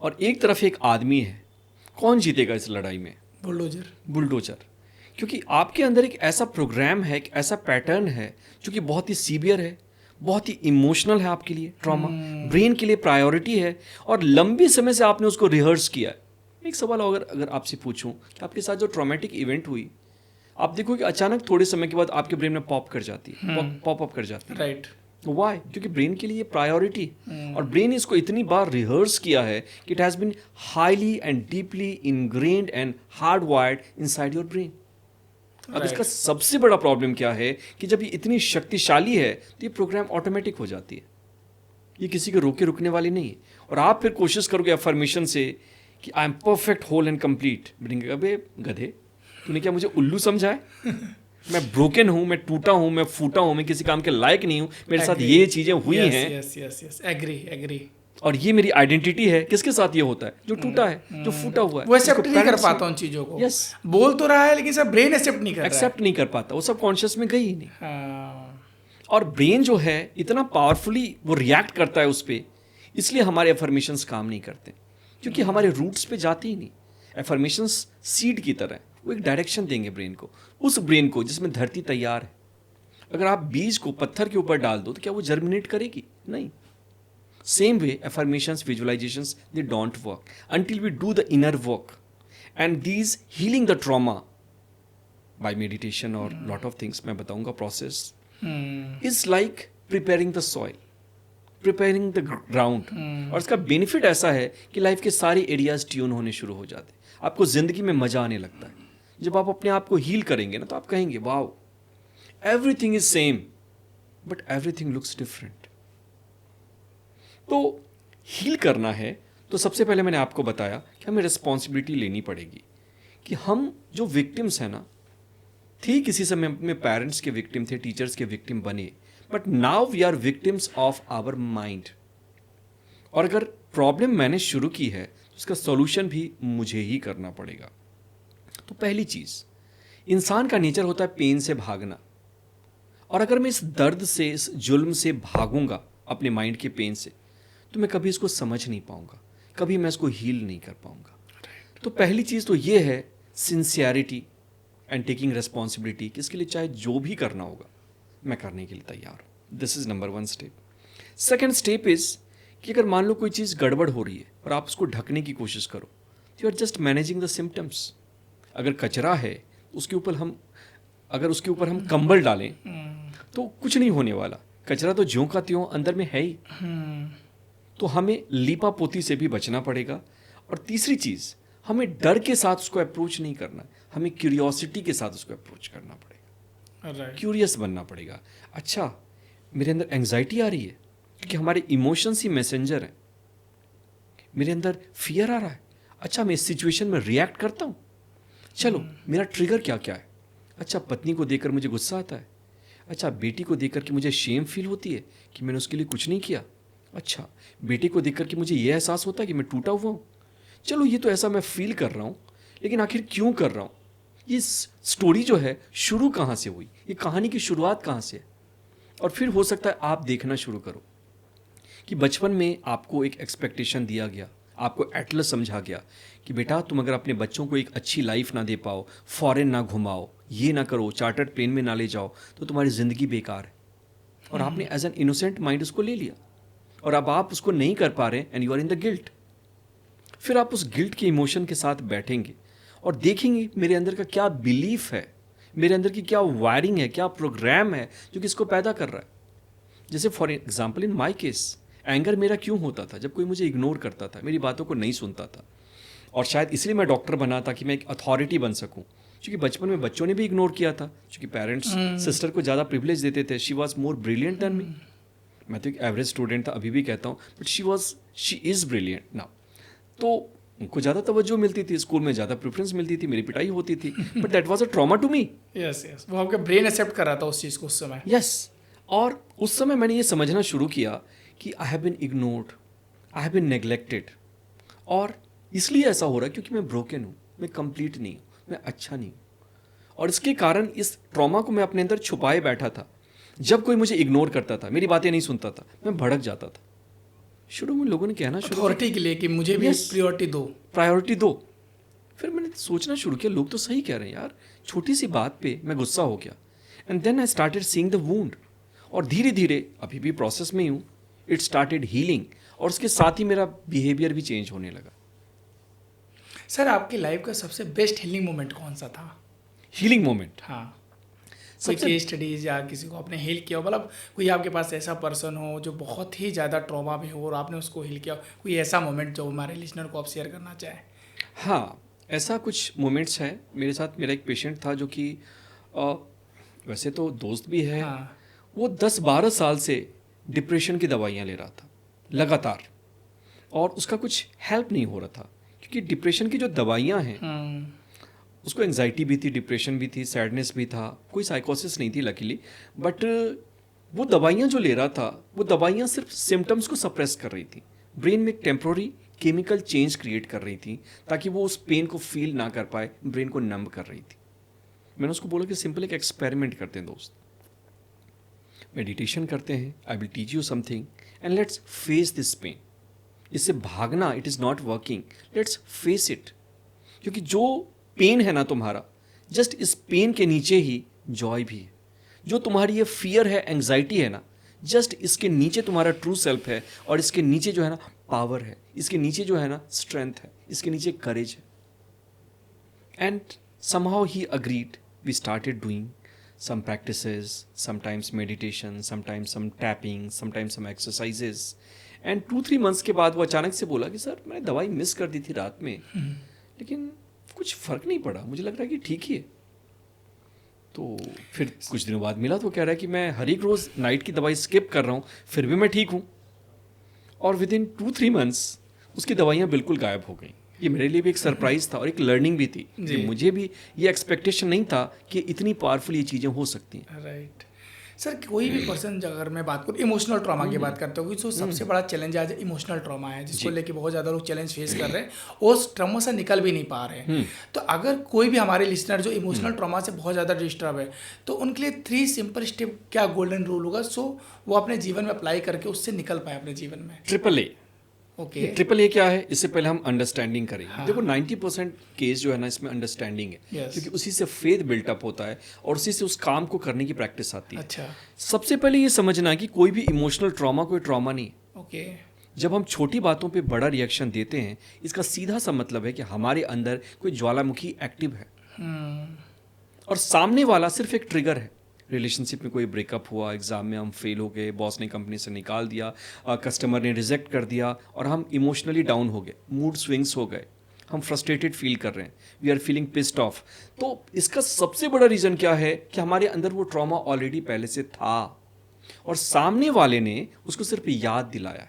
और एक तरफ एक आदमी है, कौन जीतेगा इस लड़ाई में? बुलडोजर। बुलडोजर। क्योंकि आपके अंदर एक ऐसा प्रोग्राम है, एक ऐसा पैटर्न है जो कि बहुत ही सीवियर है, बहुत ही इमोशनल है आपके लिए। ट्रॉमा ब्रेन के लिए प्रायोरिटी है और लंबी समय से आपने उसको रिहर्स किया है। एक सवाल अगर आपसे पूछूं कि आपके साथ जो ट्रॉमेटिक इवेंट हुई, आप देखो कि अचानक थोड़े समय के बाद आपके ब्रेन में पॉप कर जाती है, पॉप अप कर जाती है। राइट। वाई? क्योंकि ब्रेन के लिए प्रायोरिटी, और ब्रेन इसको इतनी बार रिहर्स किया है कि it has been highly and deeply ingrained and hard wired inside your brain. अब इसका सबसे बड़ा प्रॉब्लम क्या है कि जब ये इतनी शक्तिशाली है तो ये प्रोग्राम ऑटोमेटिक हो जाती है, ये किसी को रोके रुकने वाली नहीं है। और आप फिर कोशिश करोगे अफर्मेशन से कि I am perfect, whole and complete, अबे गधे, तूने क्या मुझे उल्लू समझा है? मैं ब्रोकन हूँ, मैं टूटा हूँ, मैं फूटा हूँ, मैं किसी काम के लायक नहीं हूँ, मेरे साथ ये चीजें हुई हैं। Yes, agree. और ये मेरी आइडेंटिटी है। किसके साथ ये होता है? जो टूटा है, जो फूटा हुआ है। वो एक्सेप्ट नहीं कर पाता उन चीजों को। यस, बोल तो रहा है लेकिन सब ब्रेन एक्सेप्ट नहीं कर रहा है। एक्सेप्ट नहीं कर पाता, वो सब कॉन्शियस में गई ही नहीं। हाँ। और ब्रेन जो है इतना पावरफुली वो रिएक्ट करता है उस पर, इसलिए हमारे एफर्मेशंस काम नहीं करते, क्योंकि हमारे रूट्स पे जाते ही नहीं। एफर्मेशंस सीड की तरह, वो एक डायरेक्शन देंगे ब्रेन को, उस ब्रेन को जिसमें धरती तैयार है। अगर आप बीज को पत्थर के ऊपर डाल दो तो क्या वो जर्मिनेट करेगी? नहीं। Same way affirmations, visualisations, they don't work until we do the inner work. And these healing the trauma by meditation or lot of things, मैं बताऊंगा process, is like preparing the soil, preparing the ground. और इसका benefit ऐसा है कि life के सारे areas tune होने शुरू हो जाते हैं, आपको जिंदगी में मजा आने लगता है। जब आप अपने आप को हील करेंगे ना, तो आप कहेंगे wow, everything is same but everything looks different. तो हील करना है तो सबसे पहले मैंने आपको बताया कि हमें रिस्पॉन्सिबिलिटी लेनी पड़ेगी कि हम जो विक्टिम्स हैं ना, थी किसी समय में पेरेंट्स के विक्टिम थे, टीचर्स के विक्टिम बने, but now we are victims of our mind. और अगर प्रॉब्लम मैंने शुरू की है तो उसका सॉल्यूशन भी मुझे ही करना पड़ेगा। तो पहली चीज, इंसान का नेचर होता है पेन से भागना, और अगर मैं इस दर्द से, इस जुल्म से भागूंगा अपने माइंड के पेन से, तो मैं कभी इसको समझ नहीं पाऊंगा, कभी मैं इसको हील नहीं कर पाऊंगा। तो पहली चीज तो ये है सिंसियरिटी एंड टेकिंग रेस्पॉन्सिबिलिटी, कि इसके लिए चाहे जो भी करना होगा मैं करने के लिए तैयार हूं। This is number 1 step. Second step is कि अगर मान लो कोई चीज़ गड़बड़ हो रही है और आप उसको ढकने की कोशिश करो, you are just managing the symptoms. अगर कचरा है उसके ऊपर हम अगर उसके ऊपर हम कंबल डालें तो कुछ नहीं होने वाला, कचरा तो ज्यों का त्यों अंदर में है ही। तो हमें लीपा पोती से भी बचना पड़ेगा। और तीसरी चीज़, हमें डर के साथ उसको अप्रोच नहीं करना, हमें क्यूरियोसिटी के साथ उसको अप्रोच करना पड़ेगा, राइट। क्यूरियस बनना पड़ेगा। अच्छा, मेरे अंदर एंग्जाइटी आ रही है क्योंकि हमारे इमोशंस ही मैसेंजर हैं। मेरे अंदर फियर आ रहा है, अच्छा मैं इस सिचुएशन में रिएक्ट करता हूँ, चलो मेरा ट्रिगर क्या क्या है। अच्छा, पत्नी को देखकर मुझे गुस्सा आता है, अच्छा बेटी को देखकर के मुझे शेम फील होती है कि मैंने उसके लिए कुछ नहीं किया, अच्छा बेटी को देखकर के मुझे ये एहसास होता है कि मैं टूटा हुआ हूँ। चलो ये तो ऐसा मैं फील कर रहा हूँ, लेकिन आखिर क्यों कर रहा हूँ, ये स्टोरी जो है शुरू कहाँ से हुई, ये कहानी की शुरुआत कहाँ से है। और फिर हो सकता है आप देखना शुरू करो कि बचपन में आपको एक एक्सपेक्टेशन दिया गया, आपको एटलस समझा गया कि बेटा तुम अगर अपने बच्चों को एक अच्छी लाइफ ना दे पाओ, फॉरेन ना घुमाओ, ये ना करो, चार्टर्ड प्लेन में ना ले जाओ, तो तुम्हारी ज़िंदगी बेकार है। और आपने एज एन इनोसेंट माइंड उसको ले लिया और अब आप उसको नहीं कर पा रहे and you are in the guilt. फिर आप उस गिल्ट के इमोशन के साथ बैठेंगे और देखेंगे मेरे अंदर का क्या बिलीफ है, मेरे अंदर की क्या वायरिंग है, क्या प्रोग्राम है जो कि इसको पैदा कर रहा है। जैसे for example in my case, anger मेरा क्यों होता था, जब कोई मुझे इग्नोर करता था, मेरी बातों को नहीं सुनता था। और शायद इसलिए मैं डॉक्टर बना था कि मैं एक अथॉरिटी बन सकूं, क्योंकि बचपन में बच्चों ने भी इग्नोर किया था, क्योंकि पेरेंट्स सिस्टर को ज़्यादा प्रिविलेज देते थे। She was more brilliant than me. मैं तो एक एवरेज स्टूडेंट था, अभी भी कहता हूँ, but she is brilliant now. तो उनको ज़्यादा तवज्जो मिलती थी, स्कूल में ज़्यादा प्रेफरेंस मिलती थी, मेरी पिटाई होती थी, but that was a trauma to me. Yes yes, वो आपका ब्रेन एक्सेप्ट कर रहा था उस चीज़ को उस समय। यस, और उस समय मैंने ये समझना शुरू किया कि I have been ignored, I have been neglected. और इसलिए ऐसा हो रहा है क्योंकि मैं ब्रोकन हूँ, मैं कंप्लीट नहीं हूँ, मैं अच्छा नहीं हूँ। और इसके कारण इस ट्रॉमा को मैं अपने अंदर छुपाए बैठा था। जब कोई मुझे इग्नोर करता था, मेरी बातें नहीं सुनता था, मैं भड़क जाता था। शुरू में लोगों ने कहना शुरू अथॉरिटी के लिए कि मुझे भी Yes. प्रायोरिटी दो। फिर मैंने सोचना शुरू किया, लोग तो सही कह रहे हैं यार, छोटी सी बात पे मैं गुस्सा हो गया। And then I started seeing the wound. और धीरे धीरे, अभी भी प्रोसेस में ही हूँ, इट स्टार्टेड हीलिंग, और उसके साथ ही मेरा बिहेवियर भी चेंज होने लगा। सर, आपकी लाइफ का सबसे बेस्ट हीलिंग मोमेंट कौन सा था? हीलिंग मोमेंट, हाँ, कोई केस स्टडीज या किसी को आपने हील किया हो, मतलब कोई आपके पास ऐसा पर्सन हो जो बहुत ही ज़्यादा ट्रॉमा में हो और आपने उसको हील किया हो, कोई ऐसा मोमेंट जो हमारे लिसनर को आप शेयर करना चाहें? हाँ, ऐसा कुछ मोमेंट्स हैं। मेरे साथ मेरा एक पेशेंट था जो कि वैसे तो दोस्त भी है। हाँ। वो 10-12 साल से डिप्रेशन की दवाइयाँ ले रहा था लगातार, और उसका कुछ हेल्प नहीं हो रहा था, क्योंकि डिप्रेशन की जो दवाइयाँ हैं, उसको एंजाइटी भी थी, डिप्रेशन भी थी, सैडनेस भी था, कोई साइकोसिस नहीं थी लकीली, बट वो दवाइयाँ जो ले रहा था, वो दवाइयाँ सिर्फ सिम्टम्स को सप्रेस कर रही थी, ब्रेन में एक टेम्प्रोरी केमिकल चेंज क्रिएट कर रही थी ताकि वो उस पेन को फील ना कर पाए, ब्रेन को नंब कर रही थी। मैंने उसको बोला कि सिंपल एक एक्सपेरिमेंट करते हैं दोस्त, मेडिटेशन करते हैं, I will teach you something and let's face this pain. इससे भागना, it is not working, let's face it. क्योंकि जो पेन है ना तुम्हारा, जस्ट इस पेन के नीचे ही जॉय भी है। जो तुम्हारी ये फियर है, एंग्जाइटी है ना, जस्ट इसके नीचे तुम्हारा ट्रू सेल्फ है, और इसके नीचे जो है ना पावर है, इसके नीचे जो है ना स्ट्रेंथ है, इसके नीचे करेज है। And somehow he agreed. We started doing some practices, sometimes meditation, sometimes some tapping, sometimes some exercises. And 2-3 months के बाद वो अचानक से बोला कि सर मैंने दवाई मिस कर दी थी रात में, लेकिन कुछ फ़र्क नहीं पड़ा, मुझे लग रहा है कि ठीक ही है। तो फिर कुछ दिनों बाद मिला तो कह रहा है कि मैं हर एक रोज़ नाइट की दवाई स्किप कर रहा हूँ, फिर भी मैं ठीक हूँ। और विद इन 2-3 मंथ्स उसकी दवाइयाँ बिल्कुल गायब हो गई। ये मेरे लिए भी एक सरप्राइज था और एक लर्निंग भी थी कि मुझे भी ये एक्सपेक्टेशन नहीं था कि इतनी पावरफुल ये चीज़ें हो सकती हैं। राइट। सर, कोई भी पर्सन, अगर मैं बात करूँ इमोशनल ट्रॉमा की बात करते हो, तो सबसे बड़ा चैलेंज आज इमोशनल ट्रॉमा है, जिसको लेके बहुत ज़्यादा लोग चैलेंज फेस कर रहे हैं और उस ट्रॉमा से निकल भी नहीं पा रहे हैं। तो अगर कोई भी हमारे लिसनर जो इमोशनल ट्रॉमा से बहुत ज़्यादा डिस्टर्ब है, तो उनके लिए 3 सिंपल स्टेप क्या गोल्डन रूल होगा, सो वो अपने जीवन में अप्लाई करके उससे निकल पाए अपने जीवन में? AAA। ओके। AAA क्या है, इससे पहले हम अंडरस्टैंडिंग करें। देखो 90% केस जो है ना, इसमें अंडरस्टैंडिंग है, क्योंकि उसी से फेथ बिल्टअप होता है और उसी से उस काम को करने की प्रैक्टिस आती है। अच्छा। सबसे पहले ये समझना कि कोई भी इमोशनल ट्रॉमा कोई ट्रॉमा नहीं है। ओके। जब हम छोटी बातों पे बड़ा रिएक्शन देते हैं, इसका सीधा सा मतलब है कि हमारे अंदर कोई ज्वालामुखी एक्टिव है। और सामने वाला सिर्फ एक ट्रिगर है। रिलेशनशिप में कोई ब्रेकअप हुआ, एग्जाम में हम फेल हो गए, बॉस ने कंपनी से निकाल दिया, कस्टमर ने रिजेक्ट कर दिया और हम इमोशनली डाउन हो गए, मूड स्विंग्स हो गए, हम फ्रस्ट्रेटेड फील कर रहे हैं, we are feeling pissed off. तो इसका सबसे बड़ा रीज़न क्या है कि हमारे अंदर वो ट्रॉमा ऑलरेडी पहले से था और सामने वाले ने उसको सिर्फ याद दिलाया,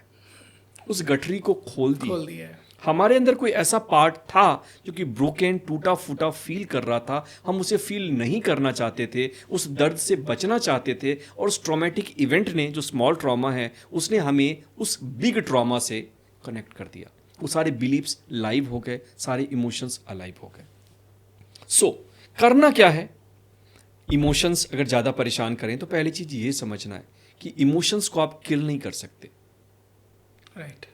उस गठरी को खोल दिया। हमारे अंदर कोई ऐसा पार्ट था जो कि ब्रोकन, टूटा फूटा फील कर रहा था, हम उसे फील नहीं करना चाहते थे, उस दर्द से बचना चाहते थे और उस ट्रॉमेटिक इवेंट ने, जो स्मॉल ट्रॉमा है, उसने हमें उस बिग ट्रॉमा से कनेक्ट कर दिया। वो सारे बिलीव्स लाइव हो गए, सारे इमोशंस अलाइव हो गए। सो करना क्या है? इमोशंस अगर ज़्यादा परेशान करें तो पहली चीज़ ये समझना है कि इमोशंस को आप किल नहीं कर सकते। Right.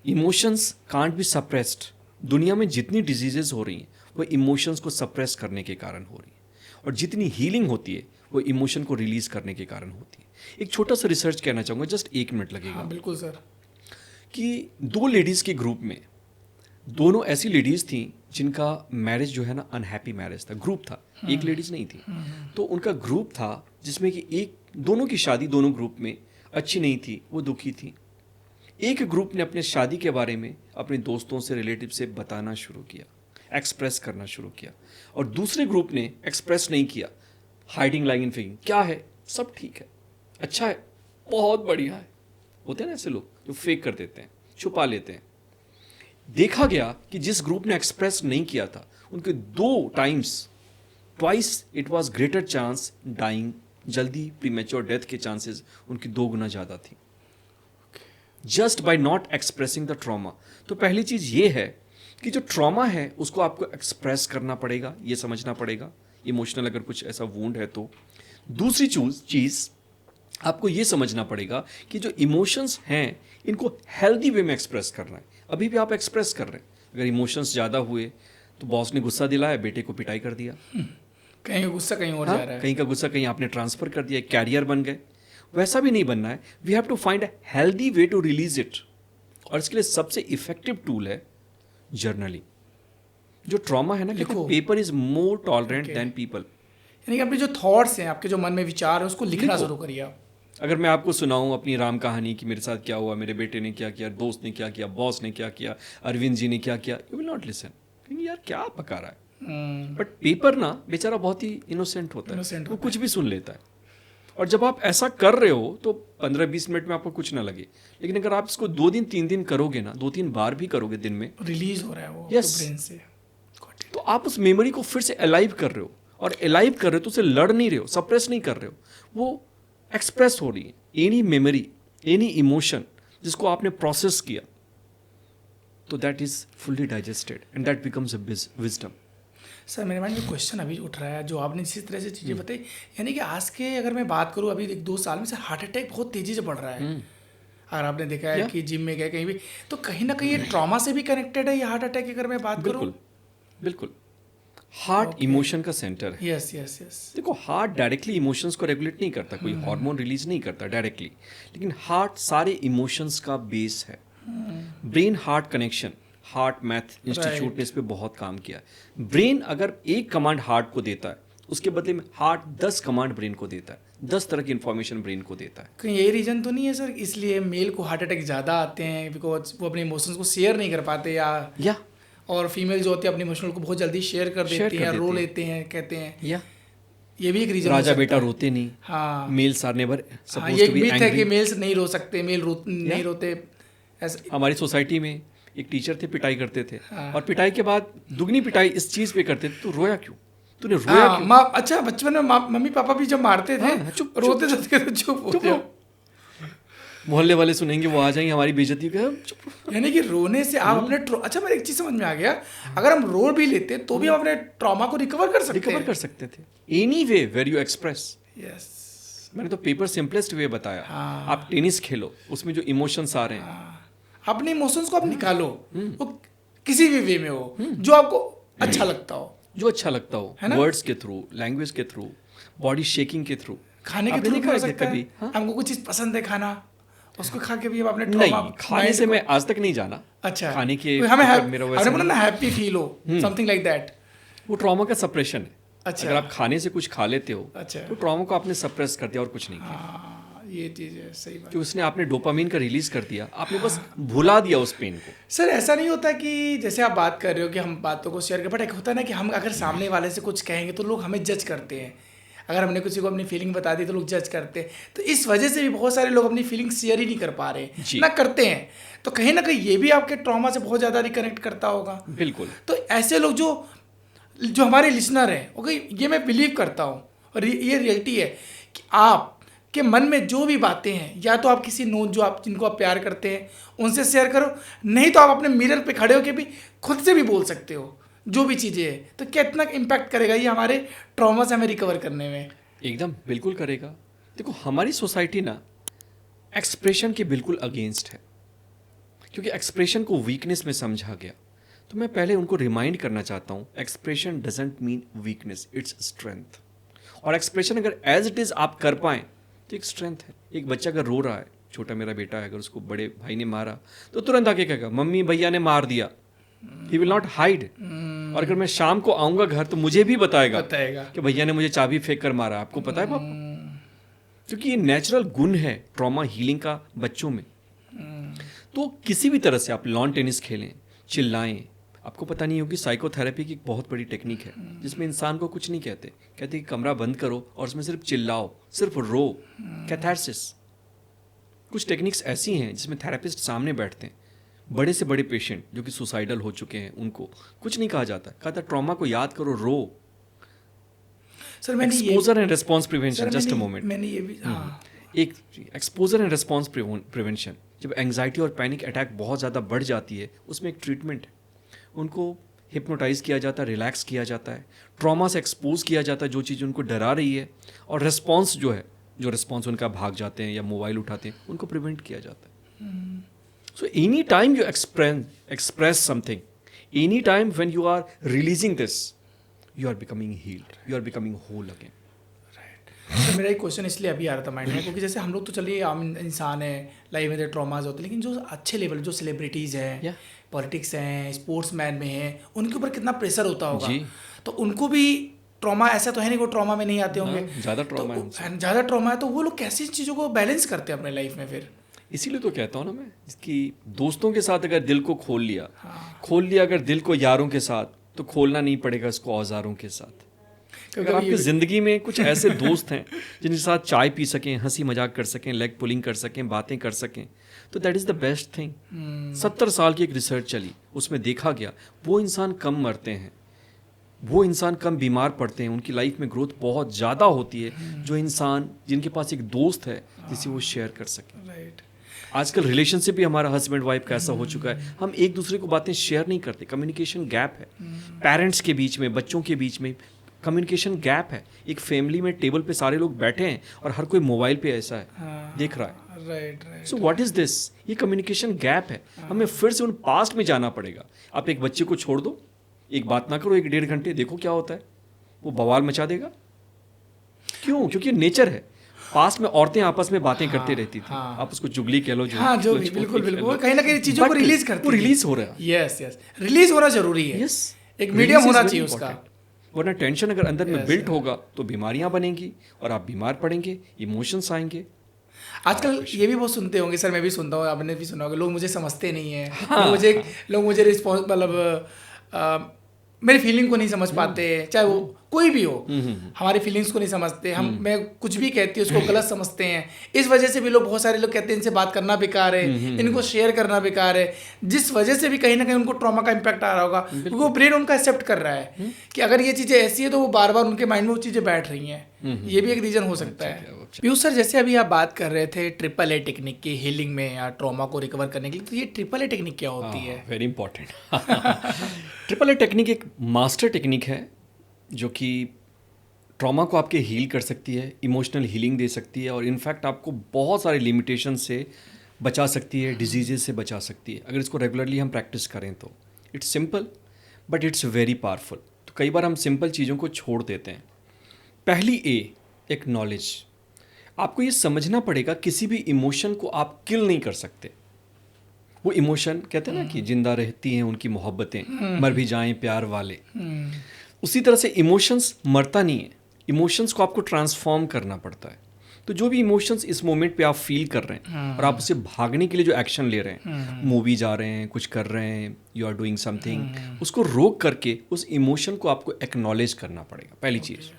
Emotions can't be suppressed. दुनिया में जितनी डिजीजेज हो रही हैं वो इमोशंस को सप्रेस करने के कारण हो रही हैं और जितनी हीलिंग होती है वो इमोशन को रिलीज करने के कारण होती है। एक छोटा सा रिसर्च कहना चाहूँगा, जस्ट 1 मिनट लगेगा। हाँ बिल्कुल सर। कि 2 लेडीज़ के ग्रुप में, दोनों ऐसी लेडीज़ थी जिनका मैरिज जो है ना अनहैप्पी मैरिज था, ग्रुप था, एक लेडीज़ नहीं थी। तो उनका ग्रुप था जिसमें कि दोनों की शादी दोनों ग्रुप में अच्छी नहीं थी, वो दुखी थी। एक ग्रुप ने अपने शादी के बारे में अपने दोस्तों से, रिलेटिव से बताना शुरू किया, एक्सप्रेस करना शुरू किया, और दूसरे ग्रुप ने एक्सप्रेस नहीं किया, हाइडिंग लाइंग इन फेकिंग, क्या है, सब ठीक है, अच्छा है, बहुत बढ़िया है। होते हैं ना ऐसे लोग जो फेक कर देते हैं, छुपा लेते हैं। देखा गया कि जिस ग्रुप ने एक्सप्रेस नहीं किया था उनके 2 times, twice it was greater chance dying, जल्दी प्रीमेच्योर डेथ के चांसेस उनकी 2 गुना ज़्यादा थी, just by not expressing the trauma. तो पहली चीज़ ये है कि जो ट्रॉमा है उसको आपको एक्सप्रेस करना पड़ेगा, ये समझना पड़ेगा, इमोशनल अगर कुछ ऐसा वूंड है तो। दूसरी चीज़ आपको ये समझना पड़ेगा कि जो इमोशंस हैं इनको हेल्दी वे में एक्सप्रेस करना है। अभी भी आप एक्सप्रेस कर रहे हैं, अगर इमोशंस ज़्यादा हुए तो बॉस ने गुस्सा दिलाया, बेटे को पिटाई कर दिया, कहीं का गुस्सा कहीं और जा रहा है, कहीं का गुस्सा कहीं आपने ट्रांसफर कर दिया, कैरियर बन गए। वैसा भी नहीं बनना है। We have to find a healthy way to release it, और इसके लिए सबसे इफेक्टिव टूल है जर्नलिंग। जो ट्रॉमा है ना, लिखो। Paper is more tolerant than people. यानी कि अपने जो थॉट्स हैं, आपके जो मन में विचार है, उसको लिखना शुरू करिए आप। अगर मैं आपको सुनाऊं अपनी राम कहानी कि मेरे साथ क्या हुआ, मेरे बेटे ने क्या किया, दोस्त ने क्या किया, बॉस ने क्या किया, अरविंद जी ने क्या किया, यू विल नॉट लिसन, क्योंकि यार क्या पका रहा है। बट पेपर ना बेचारा बहुत ही इनोसेंट होता है, वो कुछ भी सुन लेता है। और जब आप ऐसा कर रहे हो तो 15-20 मिनट में आपको कुछ ना लगे, लेकिन अगर आप इसको 2 दिन 3 दिन करोगे ना, 2-3 बार भी करोगे दिन में, रिलीज हो रहा है वो Yes. ब्रेन से, तो आप उस मेमोरी को फिर से अलाइव कर रहे हो, और अलाइव कर रहे हो तो उसे लड़ नहीं रहे हो, सप्रेस नहीं कर रहे हो, वो एक्सप्रेस हो रही है। एनी मेमोरी, एनी इमोशन जिसको आपने प्रोसेस किया, तो that is fully digested and that becomes a wisdom. Sir मेरे माइंड में क्वेश्चन अभी उठ रहा है, जो आपने जिस तरह से चीज़ें बताई, यानी कि आज के अगर मैं बात करूँ अभी 1-2 साल में, सर हार्ट अटैक बहुत तेज़ी से बढ़ रहा है। अगर आपने देखा है कि जिम में गए कहीं भी, तो कहीं ना कहीं ये ट्रॉमा से भी कनेक्टेड है ये हार्ट अटैक की, अगर मैं बात करूँ। बिल्कुल। हार्ट इमोशन का सेंटर है। Yes yes yes. देखो, हार्ट डायरेक्टली इमोशंस को रेगुलेट नहीं करता, कोई हार्मोन रिलीज नहीं करता डायरेक्टली, लेकिन हार्ट सारे इमोशंस का बेस है। Brain heart connection, heart math institute ने इस पे बहुत काम किया। ब्रेन अगर एक कमांड हार्ट को देता है, उसके बदले में हार्ट 10 कमांड ब्रेन को देता है, 10 तरह की इंफॉर्मेशन ब्रेन को देता है। कहीं यही रीजन तो नहीं है सर, इसलिए मेल को हार्ट अटैक ज़्यादा आते हैं, बिकॉज वो अपने इमोशंस को शेयर नहीं कर पाते, या और फीमेल जो होती है अपने इमोशनल को बहुत जल्दी शेयर कर देती हैं, रो लेते हैं, कहते हैं, या ये भी एक रीजन। राजा बेटा रोते नहीं। हाँ, males are never supposed to be angry. ये कि मेल्स नहीं रो सकते, नहीं रोते। ऐसे हमारी सोसाइटी में एक टीचर थे, पिटाई करते थे, और पिटाई के बाद दुगनी पिटाई इस चीज पे करते थे, तू रोया क्यों, तूने रोया क्यों? अच्छा, बचपन में मम्मी पापा भी जब मारते थे, चुप रोते थे तो चुप। मोहल्ले वाले सुनेंगे, वो आ जाएंगे, हमारी बेइज्जती कर। यानी कि रोने से आप अपने अच्छा, मेरे एक चीज समझ में आ गया, अगर हम रो भी लेते तो भी हम अपने ट्रॉमा को रिकवर कर सकते थे। Any way where you express. Yes, मैंने तो पेपर सिंपलेस्ट वे बताया। आप टेनिस खेलो, उसमें जो इमोशंस आ रहे हैं, अपने इमोशंस को आप निकालो, वो किसी भी वे में हो, जो आपको अच्छा लगता हो, वर्ड्स के थ्रू, लैंग्वेज के थ्रू, बॉडी शेकिंग के थ्रू, खाने के थ्रू कर सकते हैं। हमको कुछ चीज पसंद है खाना, उसको खा के भी हम अपने ट्रॉमा, खाने से मैं आज तक नहीं जाना। अच्छा, खाने के हमें बोला ना हैप्पी फील हो, समथिंग लाइक दैट, वो ट्रॉमा का सप्रेशन है। अच्छा। अगर आप खाने से कुछ खा लेते हो अच्छा। तो ट्रॉमा को आपने सप्रेस कर दिया और कुछ नहीं किया, हाँ, ये चीज़ है, सही बात। कि उसने आपने डोपामिन का रिलीज कर दिया, आपने बस भुला दिया उस पेन को। सर ऐसा नहीं होता कि जैसे आप बात कर रहे हो कि हम बातों को शेयर कर, बट एक होता है ना कि हम अगर सामने वाले से कुछ कहेंगे तो लोग हमें जज करते हैं। अगर हमने किसी को अपनी फीलिंग बता दी तो लोग जज करते हैं, तो इस वजह से भी बहुत सारे लोग अपनी फीलिंग शेयर ही नहीं कर पा रहे जी। ना करते हैं। तो कहीं ना कहीं ये भी आपके ट्रॉमा से बहुत ज़्यादा रिकनेक्ट करता होगा। बिल्कुल। तो ऐसे लोग जो हमारे लिसनर हैं, ओके, ये मैं बिलीव करता हूँ और ये रियलिटी है कि आप के मन में जो भी बातें हैं, या तो आप किसी नोन जो आप जिनको आप प्यार करते हैं उनसे शेयर करो, नहीं तो आप अपने मिरर पे खड़े होकर भी खुद से भी बोल सकते हो जो भी चीज़ें हैं। तो कितना इम्पैक्ट करेगा ये हमारे ट्रॉमा से हमें रिकवर करने में? एकदम बिल्कुल करेगा। देखो हमारी सोसाइटी ना एक्सप्रेशन के बिल्कुल अगेंस्ट है, क्योंकि एक्सप्रेशन को वीकनेस में समझा गया। तो मैं पहले उनको रिमाइंड करना चाहता हूँ, expression doesn't mean weakness, its strength. और एक्सप्रेशन अगर एज इट इज़ आप कर पाएँ तो एक स्ट्रेंथ है। एक बच्चा अगर रो रहा है, छोटा मेरा बेटा है, अगर उसको बड़े भाई ने मारा तो तुरंत आके कहेगा मम्मी भैया ने मार दिया, ही विल नॉट हाइड। और अगर मैं शाम को आऊँगा घर तो मुझे भी बताएगा कि भैया ने मुझे चाबी फेंक कर मारा, आपको पता है पापा? क्योंकि ये नेचुरल गुण है ट्रॉमा हीलिंग का बच्चों में। तो किसी भी तरह से आप लॉन टेनिस खेलें, चिल्लाएं, आपको पता नहीं होगी साइकोथेरेपी की एक बहुत बड़ी टेक्निक है जिसमें इंसान को कुछ नहीं कहते कि कमरा बंद करो और उसमें सिर्फ चिल्लाओ, सिर्फ रो, कैथारसिस। कुछ टेक्निक्स ऐसी हैं जिसमें थेरेपिस्ट सामने बैठते हैं, बड़े से बड़े पेशेंट जो कि सुसाइडल हो चुके हैं, उनको कुछ नहीं कहा जाता, कहता ट्रॉमा को याद करो, रो। सर मैंने exposure and response prevention, just a moment, मैंने ये भी एक एक्सपोजर एंड रिस्पॉन्स प्रिवेंशन, जब एंग्जाइटी और पैनिक अटैक बहुत ज़्यादा बढ़ जाती है उसमें एक ट्रीटमेंट है। उनको हिप्नोटाइज किया जाता है, रिलैक्स किया जाता है, ट्रॉमा से एक्सपोज किया जाता है जो चीज़ उनको डरा रही है, और रिस्पॉन्स जो रिस्पॉन्स उनका भाग जाते हैं या मोबाइल उठाते हैं, उनको प्रिवेंट किया जाता है। So any time you express something, any time when you are releasing this, you are becoming healed, you are becoming whole again. तो मेरा एक क्वेश्चन इसलिए अभी आ रहा था माइंड में, क्योंकि जैसे हम लोग तो चलिए आम इंसान है, लाइफ में ट्रॉमाज होते हैं, लेकिन जो अच्छे लेवल जो सेलिब्रिटीज़ हैं, पॉलिटिक्स हैं, स्पोर्ट्स मैन में हैं, उनके ऊपर कितना प्रेशर होता होगा जी। तो उनको भी ट्रॉमा, ऐसा तो है नहीं वो ट्रॉमा में नहीं आते होंगे, ज़्यादा ट्रॉमा है, ज़्यादा ट्रॉमा है, तो वो लोग कैसे इन चीज़ों को बैलेंस करते हैं अपने लाइफ में फिर? इसीलिए तो कहता हूँ ना मैं कि दोस्तों के साथ अगर दिल को खोल लिया अगर दिल को यारों के साथ, तो खोलना नहीं पड़ेगा इसको औजारों के साथ। अगर आपकी ज़िंदगी में कुछ ऐसे दोस्त हैं जिनके साथ चाय पी सकें, हंसी मजाक कर सकें, लेग पुलिंग कर सकें, बातें कर सकें, तो that is the best thing. 70 साल की एक रिसर्च चली, उसमें देखा गया वो इंसान कम मरते हैं, वो इंसान कम बीमार पड़ते हैं, उनकी लाइफ में ग्रोथ बहुत ज़्यादा होती है जो इंसान जिनके पास एक दोस्त है जिसे वो शेयर कर सके। राइट। आजकल रिलेशनशिप भी हमारा हस्बैंड वाइफ का ऐसा हो चुका है, हम एक दूसरे को बातें शेयर नहीं करते, कम्युनिकेशन गैप है। पेरेंट्स के बीच में, बच्चों के बीच में कम्युनिकेशन गैप है। एक फैमिली में टेबल पे सारे लोग बैठे हैं और हर कोई मोबाइल पे ऐसा है, देख रहा है। Right. So what is this? ये कम्युनिकेशन गैप है। हमें फिर से उन पास्ट में जाना पड़ेगा। आप एक बच्चे को छोड़ दो, एक बात ना करो 1-1.5 घंटे, देखो क्या होता है, वो बवाल मचा देगा। क्यों? क्योंकि नेचर है। पास्ट में औरतें आपस में बातें करती रहती थी, आप उसको चुगली कह लो, जो भी, बिल्कुल बिल्कुल, कहीं ना कहीं चीज़ों को रिलीज करती है, वो रिलीज हो रहा है। यस, रिलीज होना जरूरी है। एक मीडियम होना चाहिए उसका, वरना टेंशन अगर अंदर में बिल्ट होगा तो बीमारियां बनेंगी और आप बीमार पड़ेंगे, इमोशंस आएंगे। आजकल ये भी बहुत सुनते होंगे, सर मैं भी सुनता हूँ, आपने भी सुना होगा, लोग मुझे समझते नहीं है, लोग मुझे रिस्पॉन्स मतलब मेरी फीलिंग को नहीं समझ पाते, चाहे वो कोई भी हो, हमारी फीलिंग्स को नहीं समझते, मैं कुछ भी कहती हूँ उसको गलत समझते हैं। इस वजह से भी लोग, बहुत सारे लोग कहते हैं इनसे बात करना बेकार है, इनको शेयर करना बेकार है, जिस वजह से भी कहीं ना कहीं उनको ट्रॉमा का इम्पैक्ट आ रहा होगा, क्योंकि वो ब्रेन उनका एक्सेप्ट कर रहा है कि अगर ये चीज़ें ऐसी है तो वो बार बार उनके माइंड में वो चीज़ें बैठ रही हैं। ये भी एक रीज़न हो सकता है। पीयूष सर, जैसे अभी आप बात कर रहे थे AAA टेक्निक की हीलिंग में या ट्रॉमा को रिकवर करने के लिए, तो ये AAA टेक्निक क्या होती है? Very important. AAA टेक्निक एक मास्टर टेक्निक है जो कि ट्रॉमा को आपके हील कर सकती है, इमोशनल हीलिंग दे सकती है, और इनफैक्ट आपको बहुत सारे लिमिटेशन से बचा सकती है, डिजीजेज से बचा सकती है, अगर इसको रेगुलरली हम प्रैक्टिस करें तो। It's simple but it's very powerful. तो कई बार हम सिंपल चीज़ों को छोड़ देते हैं। पहली एक्नॉलेज। आपको ये समझना पड़ेगा किसी भी इमोशन को आप किल नहीं कर सकते। वो इमोशन कहते हैं ना कि जिंदा रहती हैं उनकी मोहब्बतें, मर भी जाएं प्यार वाले। उसी तरह से इमोशंस मरता नहीं है, इमोशंस को आपको ट्रांसफॉर्म करना पड़ता है। तो जो भी इमोशंस इस मोमेंट पे आप फील कर रहे हैं और आप उसे भागने के लिए जो एक्शन ले रहे हैं, मूवी जा रहे हैं, कुछ कर रहे हैं, यू आर डूइंग समथिंग, उसको रोक करके उस इमोशन को आपको एक्नॉलेज करना पड़ेगा। पहली चीज़,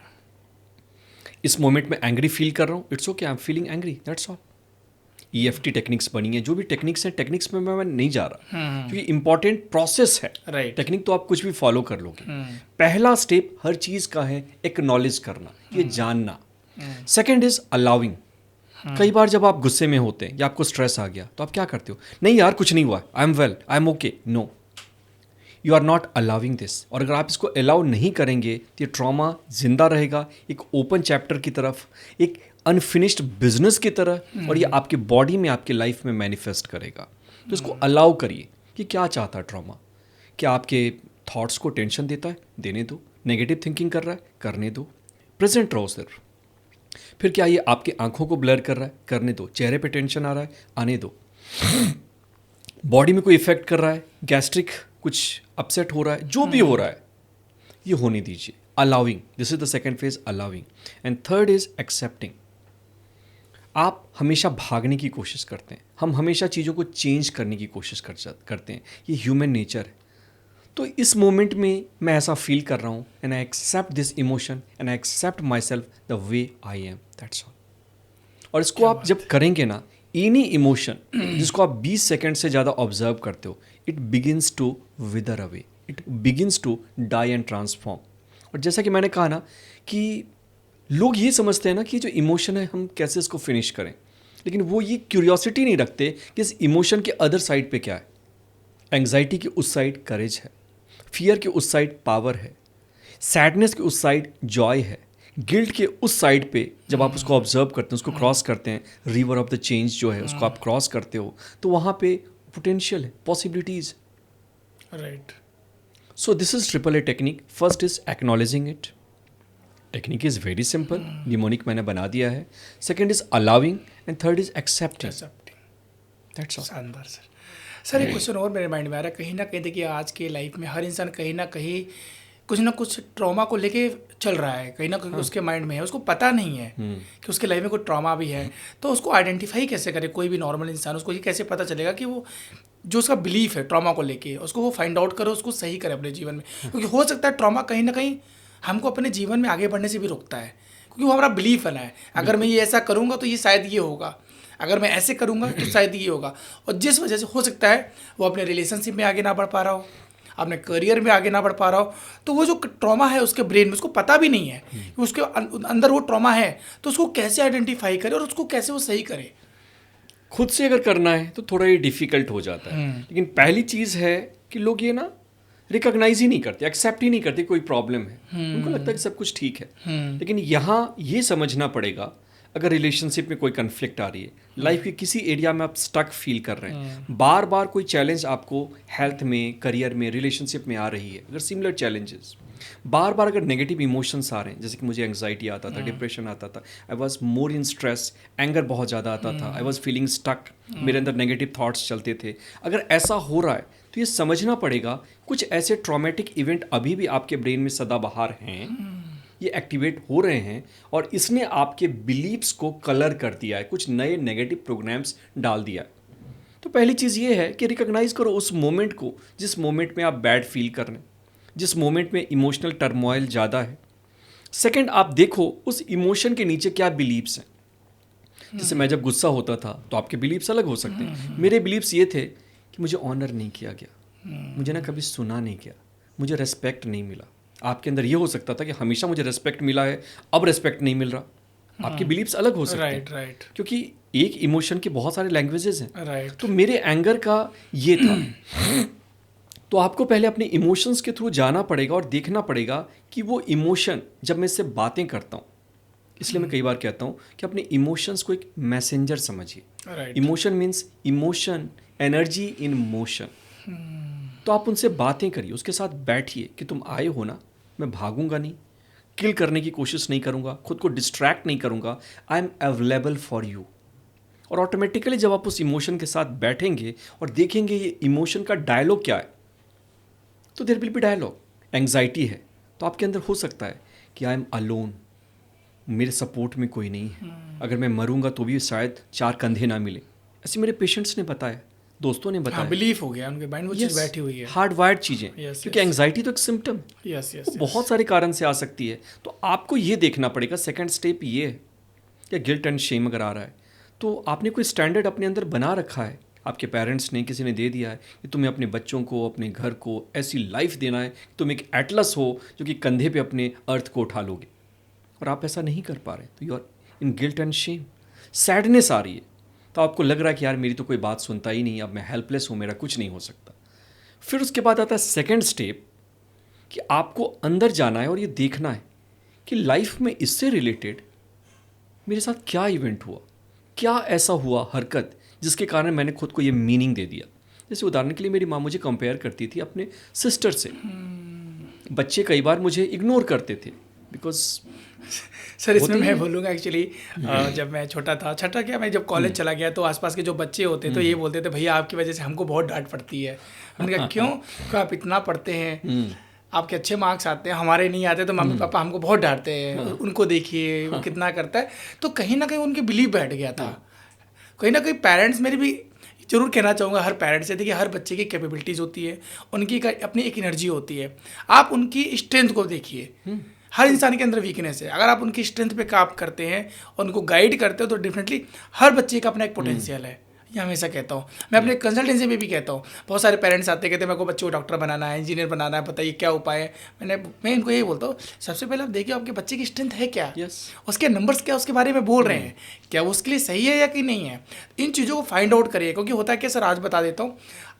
इस मोमेंट में एंग्री फील कर रहा हूँ, it's okay, I am feeling angry, that's all. EFT techniques बनी है, जो भी टेक्निक्स हैं, टेक्निक्स में मैं नहीं जा रहा, क्योंकि इंपॉर्टेंट प्रोसेस है। राइट। टेक्निक तो आप कुछ भी फॉलो कर लोगे। पहला स्टेप हर चीज़ का है एक्नॉलेज करना, ये जानना। Second is allowing. कई बार जब आप गुस्से में होते हैं या आपको स्ट्रेस आ गया तो आप क्या करते हो, नहीं यार कुछ नहीं हुआ, I am well, I am okay. No, you are not allowing this. और अगर आप इसको अलाउ नहीं करेंगे तो ये ट्रॉमा जिंदा रहेगा, एक ओपन चैप्टर की तरफ, एक अनफिनिश्ड बिजनेस की तरह, और ये आपके बॉडी में, आपके लाइफ में मैनिफेस्ट करेगा। तो इसको अलाउ करिए कि क्या चाहता है ट्रॉमा। क्या आपके थॉट्स को टेंशन देता है, देने दो। नेगेटिव थिंकिंग कर रहा है, करने दो। प्रेजेंट रहो सिर्फ। फिर क्या ये आपकी आंखों को ब्लर कर रहा है, करने दो। चेहरे पे टेंशन आ रहा है, आने दो। बॉडी में कोई इफेक्ट कर रहा है, गैस्ट्रिक कुछ अपसेट हो रहा है, जो भी हो रहा है, ये होने दीजिए। Allowing, this is the second phase, allowing. And third is accepting. आप हमेशा भागने की कोशिश करते हैं, हम हमेशा चीज़ों को चेंज करने की कोशिश करते हैं, ये ह्यूमन नेचर है। तो इस मोमेंट में मैं ऐसा फील कर रहा हूँ, and I accept this emotion and I accept myself the way I am, that's all. और इसको आप जब करेंगे ना, एनी इमोशन जिसको आप 20 सेकंड से ज़्यादा ऑब्जर्व करते हो, it begins to wither away, it begins to die and transform. और जैसा कि मैंने कहा ना कि लोग ये समझते हैं ना कि जो इमोशन है हम कैसे इसको फिनिश करें, लेकिन वो ये क्यूरियोसिटी नहीं रखते कि इस इमोशन के अदर साइड पे क्या है। एंग्जाइटी की उस साइड करेज है, फियर के उस साइड पावर है, सैडनेस के उस साइड जॉय है, गिल्ट के उस साइड पे जब आप उसको ऑब्जर्व करते हैं, उसको क्रॉस करते हैं, रिवर ऑफ द चेंज जो है उसको आप क्रॉस करते हो, तो वहाँ पे पोटेंशियल है, possibilities. Right. So this is triple a technique. First is acknowledging it, technique is very simple, mnemonic मैंने बना दिया है। Second is allowing and third is accepting, that's all. शानदार सर। सर एक क्वेश्चन और मेरे माइंड में आ रहा है, कहीं ना कहीं देखिए आज के लाइफ में हर इंसान कहीं ना कहीं कुछ ना कुछ ट्रॉमा को लेके चल रहा है, कहीं ना कहीं उसके माइंड में है, उसको पता नहीं है कि उसके लाइफ में कोई ट्रॉमा भी है। तो उसको आइडेंटिफाई कैसे करे कोई भी नॉर्मल इंसान, उसको ये कैसे पता चलेगा कि वो जो उसका बिलीफ है ट्रॉमा को लेके, उसको वो फाइंड आउट करे, उसको सही करे अपने जीवन में। क्योंकि हो सकता है ट्रॉमा कहीं ना कहीं हमको अपने जीवन में आगे बढ़ने से भी रोकता है, क्योंकि वो हमारा बिलीफ है ना, अगर मैं ये ऐसा करूँगा तो ये शायद ये होगा, अगर मैं ऐसे करूँगा तो शायद ये होगा। और जिस वजह से हो सकता है वो अपने रिलेशनशिप में आगे ना बढ़ पा रहा हो, अपने करियर में आगे ना बढ़ पा रहा हो। तो वो जो ट्रॉमा है उसके ब्रेन में, उसको पता भी नहीं है कि उसके अंदर वो ट्रॉमा है, तो उसको कैसे आइडेंटिफाई करे और उसको कैसे वो सही करे। खुद से अगर करना है तो थोड़ा ये डिफिकल्ट हो जाता है, लेकिन पहली चीज़ है कि लोग ये ना रिकॉग्नाइज ही नहीं करते, एक्सेप्ट ही नहीं करते कोई प्रॉब्लम है, उनको लगता है कि सब कुछ ठीक है। लेकिन यहाँ ये समझना पड़ेगा, अगर रिलेशनशिप में कोई कन्फ्लिक्ट आ रही है, लाइफ के किसी एरिया में आप स्टक फील कर रहे हैं, बार बार कोई चैलेंज आपको हेल्थ में, करियर में, रिलेशनशिप में आ रही है, अगर सिमिलर चैलेंजेस बार बार अगर नेगेटिव इमोशंस आ रहे हैं, जैसे कि मुझे एंग्जाइटी आता था, डिप्रेशन आता था, I was more in stress, anger बहुत ज़्यादा आता था, आई वॉज फीलिंग स्टक, मेरे अंदर नेगेटिव थाट्स चलते थे, अगर ऐसा हो रहा है तो ये समझना पड़ेगा कुछ ऐसे ट्रॉमेटिक इवेंट अभी भी आपके ब्रेन में सदाबहार हैं, ये एक्टिवेट हो रहे हैं और इसने आपके बिलीव्स को कलर कर दिया है, कुछ नए नेगेटिव प्रोग्राम्स डाल दिया है। तो पहली चीज़ ये है कि रिकॉग्नाइज करो उस मोमेंट को, जिस मोमेंट में आप बैड फील कर रहे हैं, जिस मोमेंट में इमोशनल टर्मोइल ज़्यादा है। सेकंड, आप देखो उस इमोशन के नीचे क्या बिलीव्स हैं। जैसे मैं जब गुस्सा होता था तो आपके बिलीव्स अलग हो सकते हैं, मेरे बिलीव्स ये थे कि मुझे ऑनर नहीं किया गया, मुझे ना कभी सुना नहीं गया, मुझे रेस्पेक्ट नहीं मिला। आपके अंदर ये हो सकता था कि हमेशा मुझे रेस्पेक्ट मिला है, अब रेस्पेक्ट नहीं मिल रहा। आपके बिलीव्स अलग हो सकते हैं, राइट, क्योंकि एक इमोशन के बहुत सारे लैंग्वेजेस हैं। राइट। तो मेरे एंगर का ये था। तो आपको पहले अपने इमोशंस के थ्रू जाना पड़ेगा और देखना पड़ेगा कि वो इमोशन, जब मैं इससे बातें करता हूँ, इसलिए मैं कई बार कहता हूँ कि अपने इमोशंस को एक मैसेंजर समझिए। Emotion means emotion, energy in motion. तो आप उनसे बातें करिए, उसके साथ बैठिए कि तुम आए हो ना, मैं भागूंगा नहीं, किल करने की कोशिश नहीं करूंगा, खुद को डिस्ट्रैक्ट नहीं करूंगा, I am available for you. और ऑटोमेटिकली जब आप उस इमोशन के साथ बैठेंगे और देखेंगे ये इमोशन का डायलॉग क्या है, तो there will be dialogue. Anxiety है तो तो आपके अंदर हो सकता है कि आई एम अलोन, मेरे सपोर्ट में कोई नहीं है, अगर मैं मरूंगा तो भी शायद 4 कंधे ना मिले। ऐसे मेरे पेशेंट्स ने बताया, दोस्तों ने बताया। बिलीफ हो गया उनके माइंड, वो चीज़ बैठी हुई है। हार्ड वायर्ड चीज़ें, Yes, क्योंकि एंग्जाइटी तो एक सिम्टम, यस यस वो बहुत सारे कारण से आ सकती है। तो आपको ये देखना पड़ेगा, सेकंड स्टेप ये है कि गिल्ट एंड शेम अगर आ रहा है तो आपने कोई स्टैंडर्ड अपने अंदर बना रखा है, आपके पेरेंट्स ने, किसी ने दे दिया है कि तुम्हें अपने बच्चों को, अपने घर को ऐसी लाइफ देना है कि तुम एक एटलस हो जो कि कंधे पे अपने अर्थ को उठा लोगे, और आप ऐसा नहीं कर पा रहे, तो you are in guilt and shame. Sadness आ रही है, तो आपको लग रहा है कि यार मेरी तो कोई बात सुनता ही नहीं, अब मैं हेल्पलेस हूँ, मेरा कुछ नहीं हो सकता। फिर उसके बाद आता है सेकंड स्टेप कि आपको अंदर जाना है और ये देखना है कि लाइफ में इससे रिलेटेड मेरे साथ क्या इवेंट हुआ, क्या ऐसा हुआ हरकत जिसके कारण मैंने खुद को ये मीनिंग दे दिया। जैसे उदाहरण के लिए मेरी माँ मुझे कंपेयर करती थी अपने सिस्टर से। बच्चे कई बार मुझे इग्नोर करते थे बिकॉज सर इसमें मैं बोलूँगा एक्चुअली, जब मैं छोटा था, छठा क्या, मैं जब कॉलेज चला गया तो आसपास के जो बच्चे होते तो ये बोलते थे भैया आपकी वजह से हमको बहुत डांट पड़ती है। मैंने कहा क्यों? क्यों आप इतना पढ़ते हैं, आपके अच्छे मार्क्स आते हैं, हमारे नहीं आते, तो मम्मी पापा हमको बहुत डांटते हैं, उनको देखिए वो कितना करता है। तो कहीं ना कहीं उनके बिलीव बैठ गया था। कहीं ना कहीं पेरेंट्स, मेरे भी जरूर कहना चाहूँगा हर पेरेंट्स से, देखिए हर बच्चे की कैपेबिलिटीज़ होती है, उनकी अपनी एक एनर्जी होती है। आप उनकी स्ट्रेंथ को देखिए, हर इंसान के अंदर वीकनेस है, अगर आप उनकी स्ट्रेंथ पे काम करते हैं और उनको गाइड करते हो तो डेफिनेटली हर बच्चे का अपना एक पोटेंशियल है। ये हमेशा कहता हूँ, मैं अपने कंसल्टेंसी में भी कहता हूँ। बहुत सारे पेरेंट्स आते कहते हैं मेरे को बच्चे को डॉक्टर बनाना है, इंजीनियर बनाना है, बताइए क्या उपाय है। मैं इनको यही बोलता हूँ, सबसे पहले आप देखिए आपके बच्चे की स्ट्रेंथ है क्या, उसके नंबर्स क्या उसके बारे में बोल रहे हैं, क्या वो उसके लिए सही है या कि नहीं है। इन चीज़ों को फाइंड आउट करिए, क्योंकि होता है क्या सर, आज बता देता हूँ,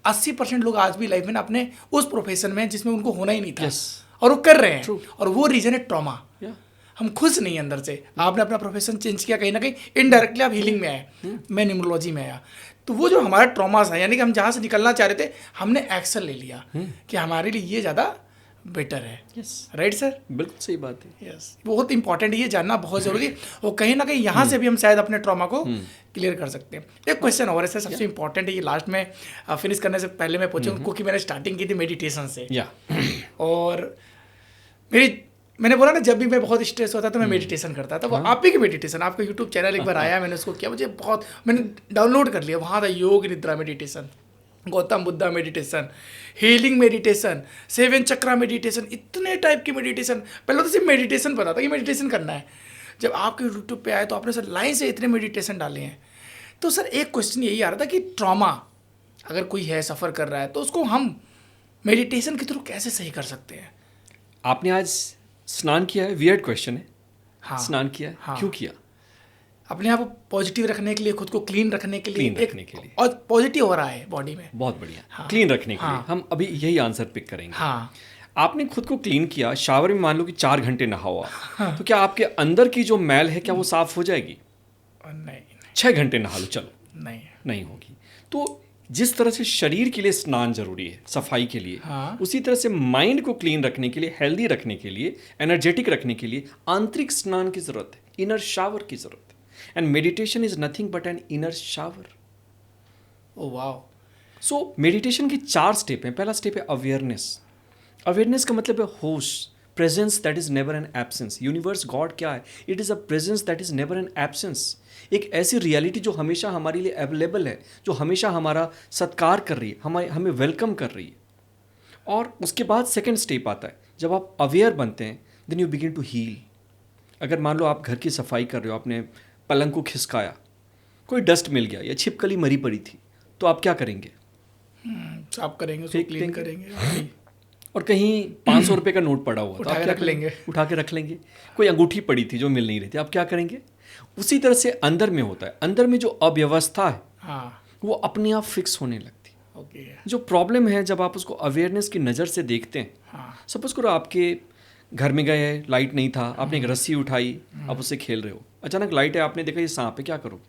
80% लोग आज भी लाइफ में ना अपने उस प्रोफेशन में जिसमें उनको होना ही नहीं था और वो कर रहे हैं, और वो रीज़न है ट्रॉमा। हम खुश नहीं अंदर से। आपने अपना प्रोफेशन चेंज किया, कहीं ना कहीं इनडायरेक्टली आप हीलिंग में आए, मैं न्यूमरोलॉजी में आया, तो वो जो हमारा ट्रॉमास है, यानी कि हम जहाँ से निकलना चाह रहे थे, हमने एक्शन ले लिया कि हमारे लिए ये ज़्यादा बेटर है। Right sir? बिल्कुल सही बात है। यस, बहुत इंपॉर्टेंट है, ये जानना बहुत ज़रूरी है। और कहीं ना कहीं यहाँ से भी हम शायद अपने ट्रॉमा को क्लियर कर सकते हैं। एक क्वेश्चन और है सर, सबसे इंपॉर्टेंट है, ये लास्ट में फिनिश करने से पहले मैं पूछूँ, क्योंकि मैंने स्टार्टिंग की थी मेडिटेशन से, और मैंने बोला ना, जब भी मैं बहुत स्ट्रेस होता था तो मैं मेडिटेशन करता था। वो आप ही की मेडिटेशन, आपका यूट्यूब चैनल एक बार आया, मैंने उसको किया, मुझे बहुत, मैंने डाउनलोड कर लिया, वहाँ था योग निद्रा meditation, Gautam Buddha meditation, healing meditation, 7 चक्रा मेडिटेशन, इतने टाइप की मेडिटेशन। पहले तो सिर्फ मेडिटेशन पता था कि मेडिटेशन करना है। जब आपके यूट्यूब पे आए तो आपने सर लाइन से इतने मेडिटेशन डाले हैं। तो सर एक क्वेश्चन यही आ रहा था कि ट्रॉमा अगर कोई है, सफ़र कर रहा है, तो उसको हम मेडिटेशन के थ्रू कैसे सही कर सकते हैं? आपने आज स्नान किया है? वियर्ड क्वेश्चन है। हाँ, स्नान किया है? हाँ, क्यों किया? अपने आप को पॉजिटिव रखने के लिए, खुद को क्लीन रखने के लिए, क्लीन रखने के लिए, और पॉजिटिव हो रहा है बॉडी में। बहुत बढ़िया। हाँ, क्लीन रखने के हाँ, लिए हम अभी यही आंसर पिक करेंगे। हाँ, आपने खुद को क्लीन किया, शावर में मान लो कि 4 घंटे नहा हुआ, तो क्या आपके अंदर की जो मैल है क्या वो साफ हो जाएगी? नहीं। 6 घंटे नहा लो, चलो, नहीं होगी। तो जिस तरह से शरीर के लिए स्नान जरूरी है सफाई के लिए, हाँ, उसी तरह से माइंड को क्लीन रखने के लिए, हेल्दी रखने के लिए, एनर्जेटिक रखने के लिए आंतरिक स्नान की जरूरत है, इनर शावर की जरूरत है। And meditation is nothing but an inner shower. Oh wow. So meditation के 4 स्टेप हैं। पहला स्टेप है अवेयरनेस। अवेयरनेस का मतलब है होश, presence that is never N absence. Universe God क्या है? It is a presence that is never N absence. एक ऐसी रियलिटी जो हमेशा हमारे लिए अवेलेबल है, जो हमेशा हमारा सत्कार कर रही है, हमें वेलकम कर रही है। और उसके बाद सेकंड स्टेप आता है, जब आप अवेयर बनते हैं then you begin to heal. अगर मान लो आप घर की सफाई कर रहे हो, आपने पलंग को खिसकाया, कोई डस्ट मिल गया या छिपकली मरी पड़ी थी, तो आप क्या करेंगे? साफ करेंगे, उसको क्लीन करेंगे। और कहीं 500 रुपये का नोट पड़ा हुआ, उठा के रख लेंगे, उठा के रख लेंगे। कोई अंगूठी पड़ी थी जो मिल नहीं रही थी, आप क्या करेंगे? उसी तरह से अंदर में होता है, अंदर में जो अव्यवस्था है, हाँ, वो अपने आप फिक्स होने लगती है। ओके। जो प्रॉब्लम है जब आप उसको अवेयरनेस की नज़र से देखते हैं, हाँ, सपोज करो आपके घर में गए, लाइट नहीं था, आपने एक रस्सी उठाई, आप उससे खेल रहे हो, अचानक लाइट है, आपने देखा ये सांप है, क्या करोगे?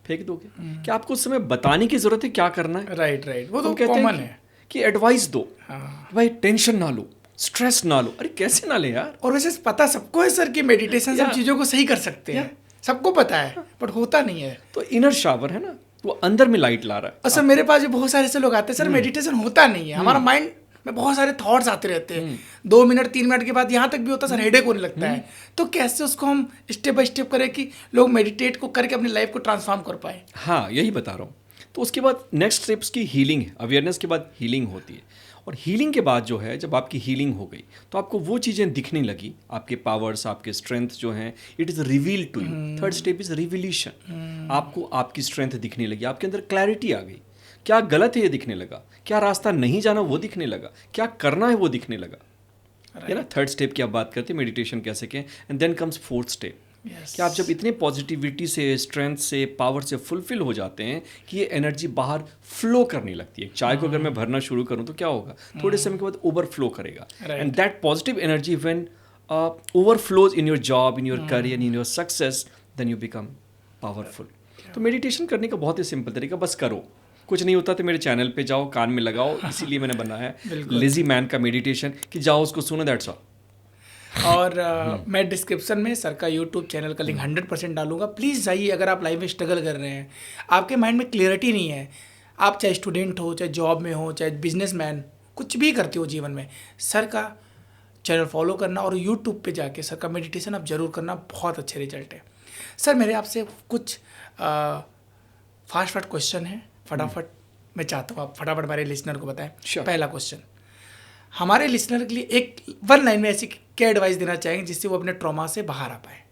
फेंक दोगे? क्या आपको उस समय बताने की जरूरत है क्या करना है? राइट, वो तो कॉमन है कि एडवाइस दो, हाँ, भाई टेंशन ना लो, स्ट्रेस ना लो। अरे कैसे ना ले यार? और वैसे पता सबको है सर कि मेडिटेशन सब चीज़ों को सही कर सकते हैं, सबको पता है, बट होता नहीं है। तो इनर शावर है ना, वो अंदर में लाइट ला रहा है। और सर मेरे पास भी बहुत सारे ऐसे लोग आते हैं, सर मेडिटेशन होता नहीं है, हमारा माइंड में बहुत सारे थॉट्स आते रहते हैं, 2 मिनट 3 मिनट के बाद यहाँ तक भी होता है सर हेडेक होने लगता है। तो कैसे उसको हम स्टेप बाय स्टेप करें कि लोग मेडिटेट को करके अपनी लाइफ को ट्रांसफॉर्म कर पाए? हाँ, यही बता रहा हूँ। तो उसके बाद नेक्स्ट स्टेप्स की हीलिंग है। अवेयरनेस के बाद हीलिंग होती है, और हीलिंग के बाद जो है, जब आपकी हीलिंग हो गई तो आपको वो चीज़ें दिखने लगी, आपके पावर्स, आपके स्ट्रेंथ जो हैं, it is reveal to you. Third step is revelation. आपको आपकी स्ट्रेंथ दिखने लगी, आपके अंदर क्लैरिटी आ गई। क्या गलत है ये दिखने लगा, क्या रास्ता नहीं जाना वो दिखने लगा, क्या करना है वो दिखने लगा। ये ना थर्ड स्टेप की आप बात करते हैं मेडिटेशन कैसे कहें। And then comes fourth step. कि आप जब इतने पॉजिटिविटी से, स्ट्रेंथ से, पावर से फुलफिल हो जाते हैं कि ये एनर्जी बाहर फ्लो करने लगती है। चाय को अगर मैं भरना शुरू करूं तो क्या होगा, थोड़े समय के बाद ओवरफ्लो करेगा। And that positive energy when overflows in your job, in your career, in your success, then you become powerful. तो मेडिटेशन करने का बहुत ही सिंपल तरीका, बस करो। कुछ नहीं होता तो मेरे चैनल पे जाओ, कान में लगाओ, इसीलिए मैंने बनाया है लेजी मैन का मेडिटेशन, कि जाओ उसको सुनो, दैट्स ऑल। और मैं डिस्क्रिप्शन में सर का यूट्यूब चैनल का लिंक 100% डालूंगा। प्लीज़ जाइए। अगर आप लाइफ में स्ट्रगल कर रहे हैं, आपके माइंड में क्लियरिटी नहीं है, आप चाहे स्टूडेंट हो, चाहे जॉब में हो, चाहे बिजनेसमैन, कुछ भी करते हो जीवन में, सर का चैनल फॉलो करना और यूट्यूब पे जाके सर का मेडिटेशन आप जरूर करना, बहुत अच्छे रिजल्ट है। सर मेरे आपसे कुछ फास्ट क्वेश्चन है, फटाफट मैं चाहता हूँ आप फटाफट हमारे लिसनर को बताएं। Sure. पहला क्वेश्चन, हमारे लिसनर के लिए एक 1 लाइन में ऐसी क्या एडवाइस देना चाहेंगे जिससे वो अपने ट्रॉमा से बाहर आ पाए?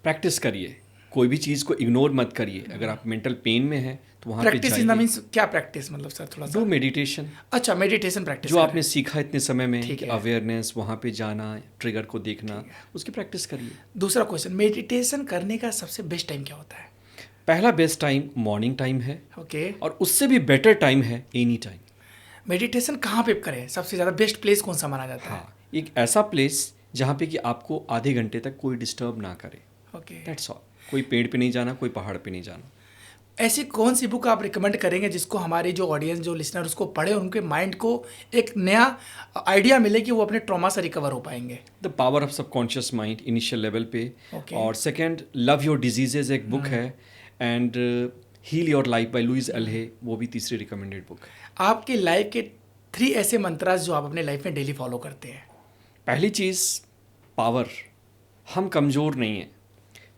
प्रैक्टिस करिए, कोई भी चीज़ को इग्नोर मत करिए। अगर आप मेंटल पेन में हैं तो वहाँ पे प्रैक्टिस इन द मीन्स क्या प्रैक्टिस, मतलब सर थोड़ा सा? Do meditation. अच्छा, मेडिटेशन प्रैक्टिस जो आपने सीखा इतने समय में ठीक कि है। अवेयरनेस, वहाँ पे जाना, ट्रिगर को देखना, उसकी प्रैक्टिस करिए। दूसरा क्वेश्चन, मेडिटेशन करने का सबसे बेस्ट टाइम क्या होता है? पहला बेस्ट टाइम मॉर्निंग टाइम है, ओके। और उससे भी बेटर टाइम है एनी टाइम। मेडिटेशन कहाँ पे करें? सबसे ज़्यादा बेस्ट प्लेस कौन सा माना जाता है? हाँ, एक ऐसा प्लेस जहाँ पे कि आपको आधे घंटे तक कोई डिस्टर्ब ना करे, ओके। That's all. कोई पेड़ पे नहीं जाना, कोई पहाड़ पे नहीं जाना। ऐसी कौन सी बुक आप रिकमेंड करेंगे जिसको हमारी जो ऑडियंस, जो लिसनर उसको पढ़े, उनके माइंड को एक नया आइडिया मिले कि वो अपने ट्रॉमा से रिकवर हो पाएंगे? The power of subconscious mind initial level पे। Okay. और सेकंड, लव योर डिजीजेज एक बुक है, and heal your life by Louise L Hay, वो भी तीसरी रिकमेंडेड बुक है। आपकी लाइफ के 3 ऐसे मंत्रास जो आप अपने लाइफ में डेली फॉलो करते हैं? पहली चीज़, पावर। हम कमज़ोर नहीं हैं।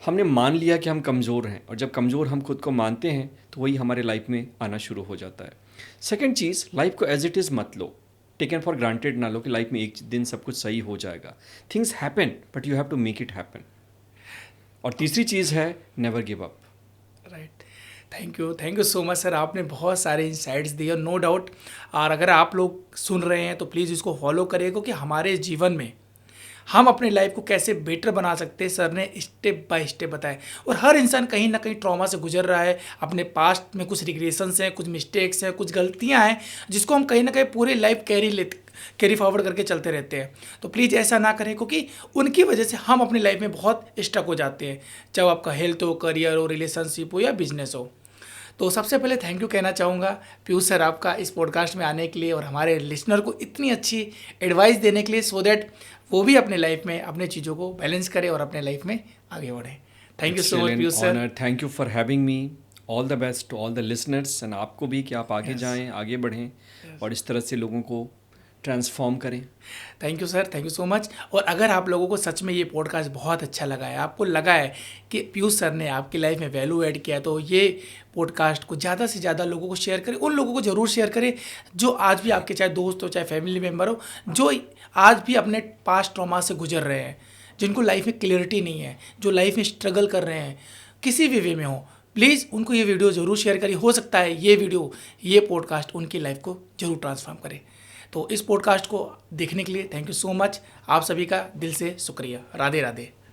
हमने मान लिया कि हम कमज़ोर हैं, और जब कमज़ोर हम खुद को मानते हैं तो वही हमारे लाइफ में आना शुरू हो जाता है। सेकंड चीज़, लाइफ को एज इट इज़ मत लो, टेकन फॉर ग्रांटेड ना लो कि लाइफ में एक दिन सब कुछ सही हो जाएगा। Things happen but you have to make it happen. और तीसरी चीज़ है, never give up. Right, thank you so much sir. आपने बहुत सारे इंसाइट्स दिए, नो डाउट। और अगर आप लोग सुन रहे हैं तो प्लीज़ इसको फॉलो करिए, क्योंकि हमारे जीवन में हम अपने लाइफ को कैसे बेटर बना सकते हैं सर ने स्टेप बाय स्टेप बताया। और हर इंसान कहीं ना कहीं ट्रॉमा से गुजर रहा है, अपने पास्ट में कुछ रिग्रेशंस हैं, कुछ मिस्टेक्स हैं, कुछ गलतियां हैं, जिसको हम कहीं ना कहीं पूरे लाइफ कैरी फॉरवर्ड करके चलते रहते हैं। तो प्लीज़ ऐसा ना करें, क्योंकि उनकी वजह से हम अपनी लाइफ में बहुत स्टक हो जाते हैं, चाहे आपका हेल्थ हो, करियर हो, रिलेशनशिप हो या बिजनेस हो। तो सबसे पहले थैंक यू कहना चाहूँगा पीयूष सर आपका इस पॉडकास्ट में आने के लिए और हमारे लिसनर को इतनी अच्छी एडवाइस देने के लिए, सो दैट वो भी अपने लाइफ में अपने चीज़ों को बैलेंस करें और अपने लाइफ में आगे बढ़े। Thank you so much Piyush sir. Thank you for having me. All the best to all the listeners, and आपको भी कि आप आगे जाएं, आगे बढ़ें, और इस तरह से लोगों को ट्रांसफॉर्म करें। Thank you sir, thank you so much. और अगर आप लोगों को सच में ये पॉडकास्ट बहुत अच्छा लगा है, आपको लगा है कि पीयूष सर ने आपकी लाइफ में वैल्यू ऐड किया है, तो ये पॉडकास्ट को ज़्यादा से ज़्यादा लोगों को शेयर करें। उन लोगों को ज़रूर शेयर करें जो आज भी आपके, चाहे दोस्त हो, चाहे फैमिली मेम्बर हो, जो आज भी अपने पास्ट ट्रॉमा से गुजर रहे हैं, जिनको लाइफ में क्लियरिटी नहीं है, जो लाइफ में स्ट्रगल कर रहे हैं किसी भी वे में हो। प्लीज़ उनको ये वीडियो ज़रूर शेयर करिए। हो सकता है ये वीडियो, ये पॉडकास्ट उनकी लाइफ को ज़रूर ट्रांसफॉर्म करे। तो इस पॉडकास्ट को देखने के लिए थैंक यू सो मच। आप सभी का दिल से शुक्रिया। राधे राधे।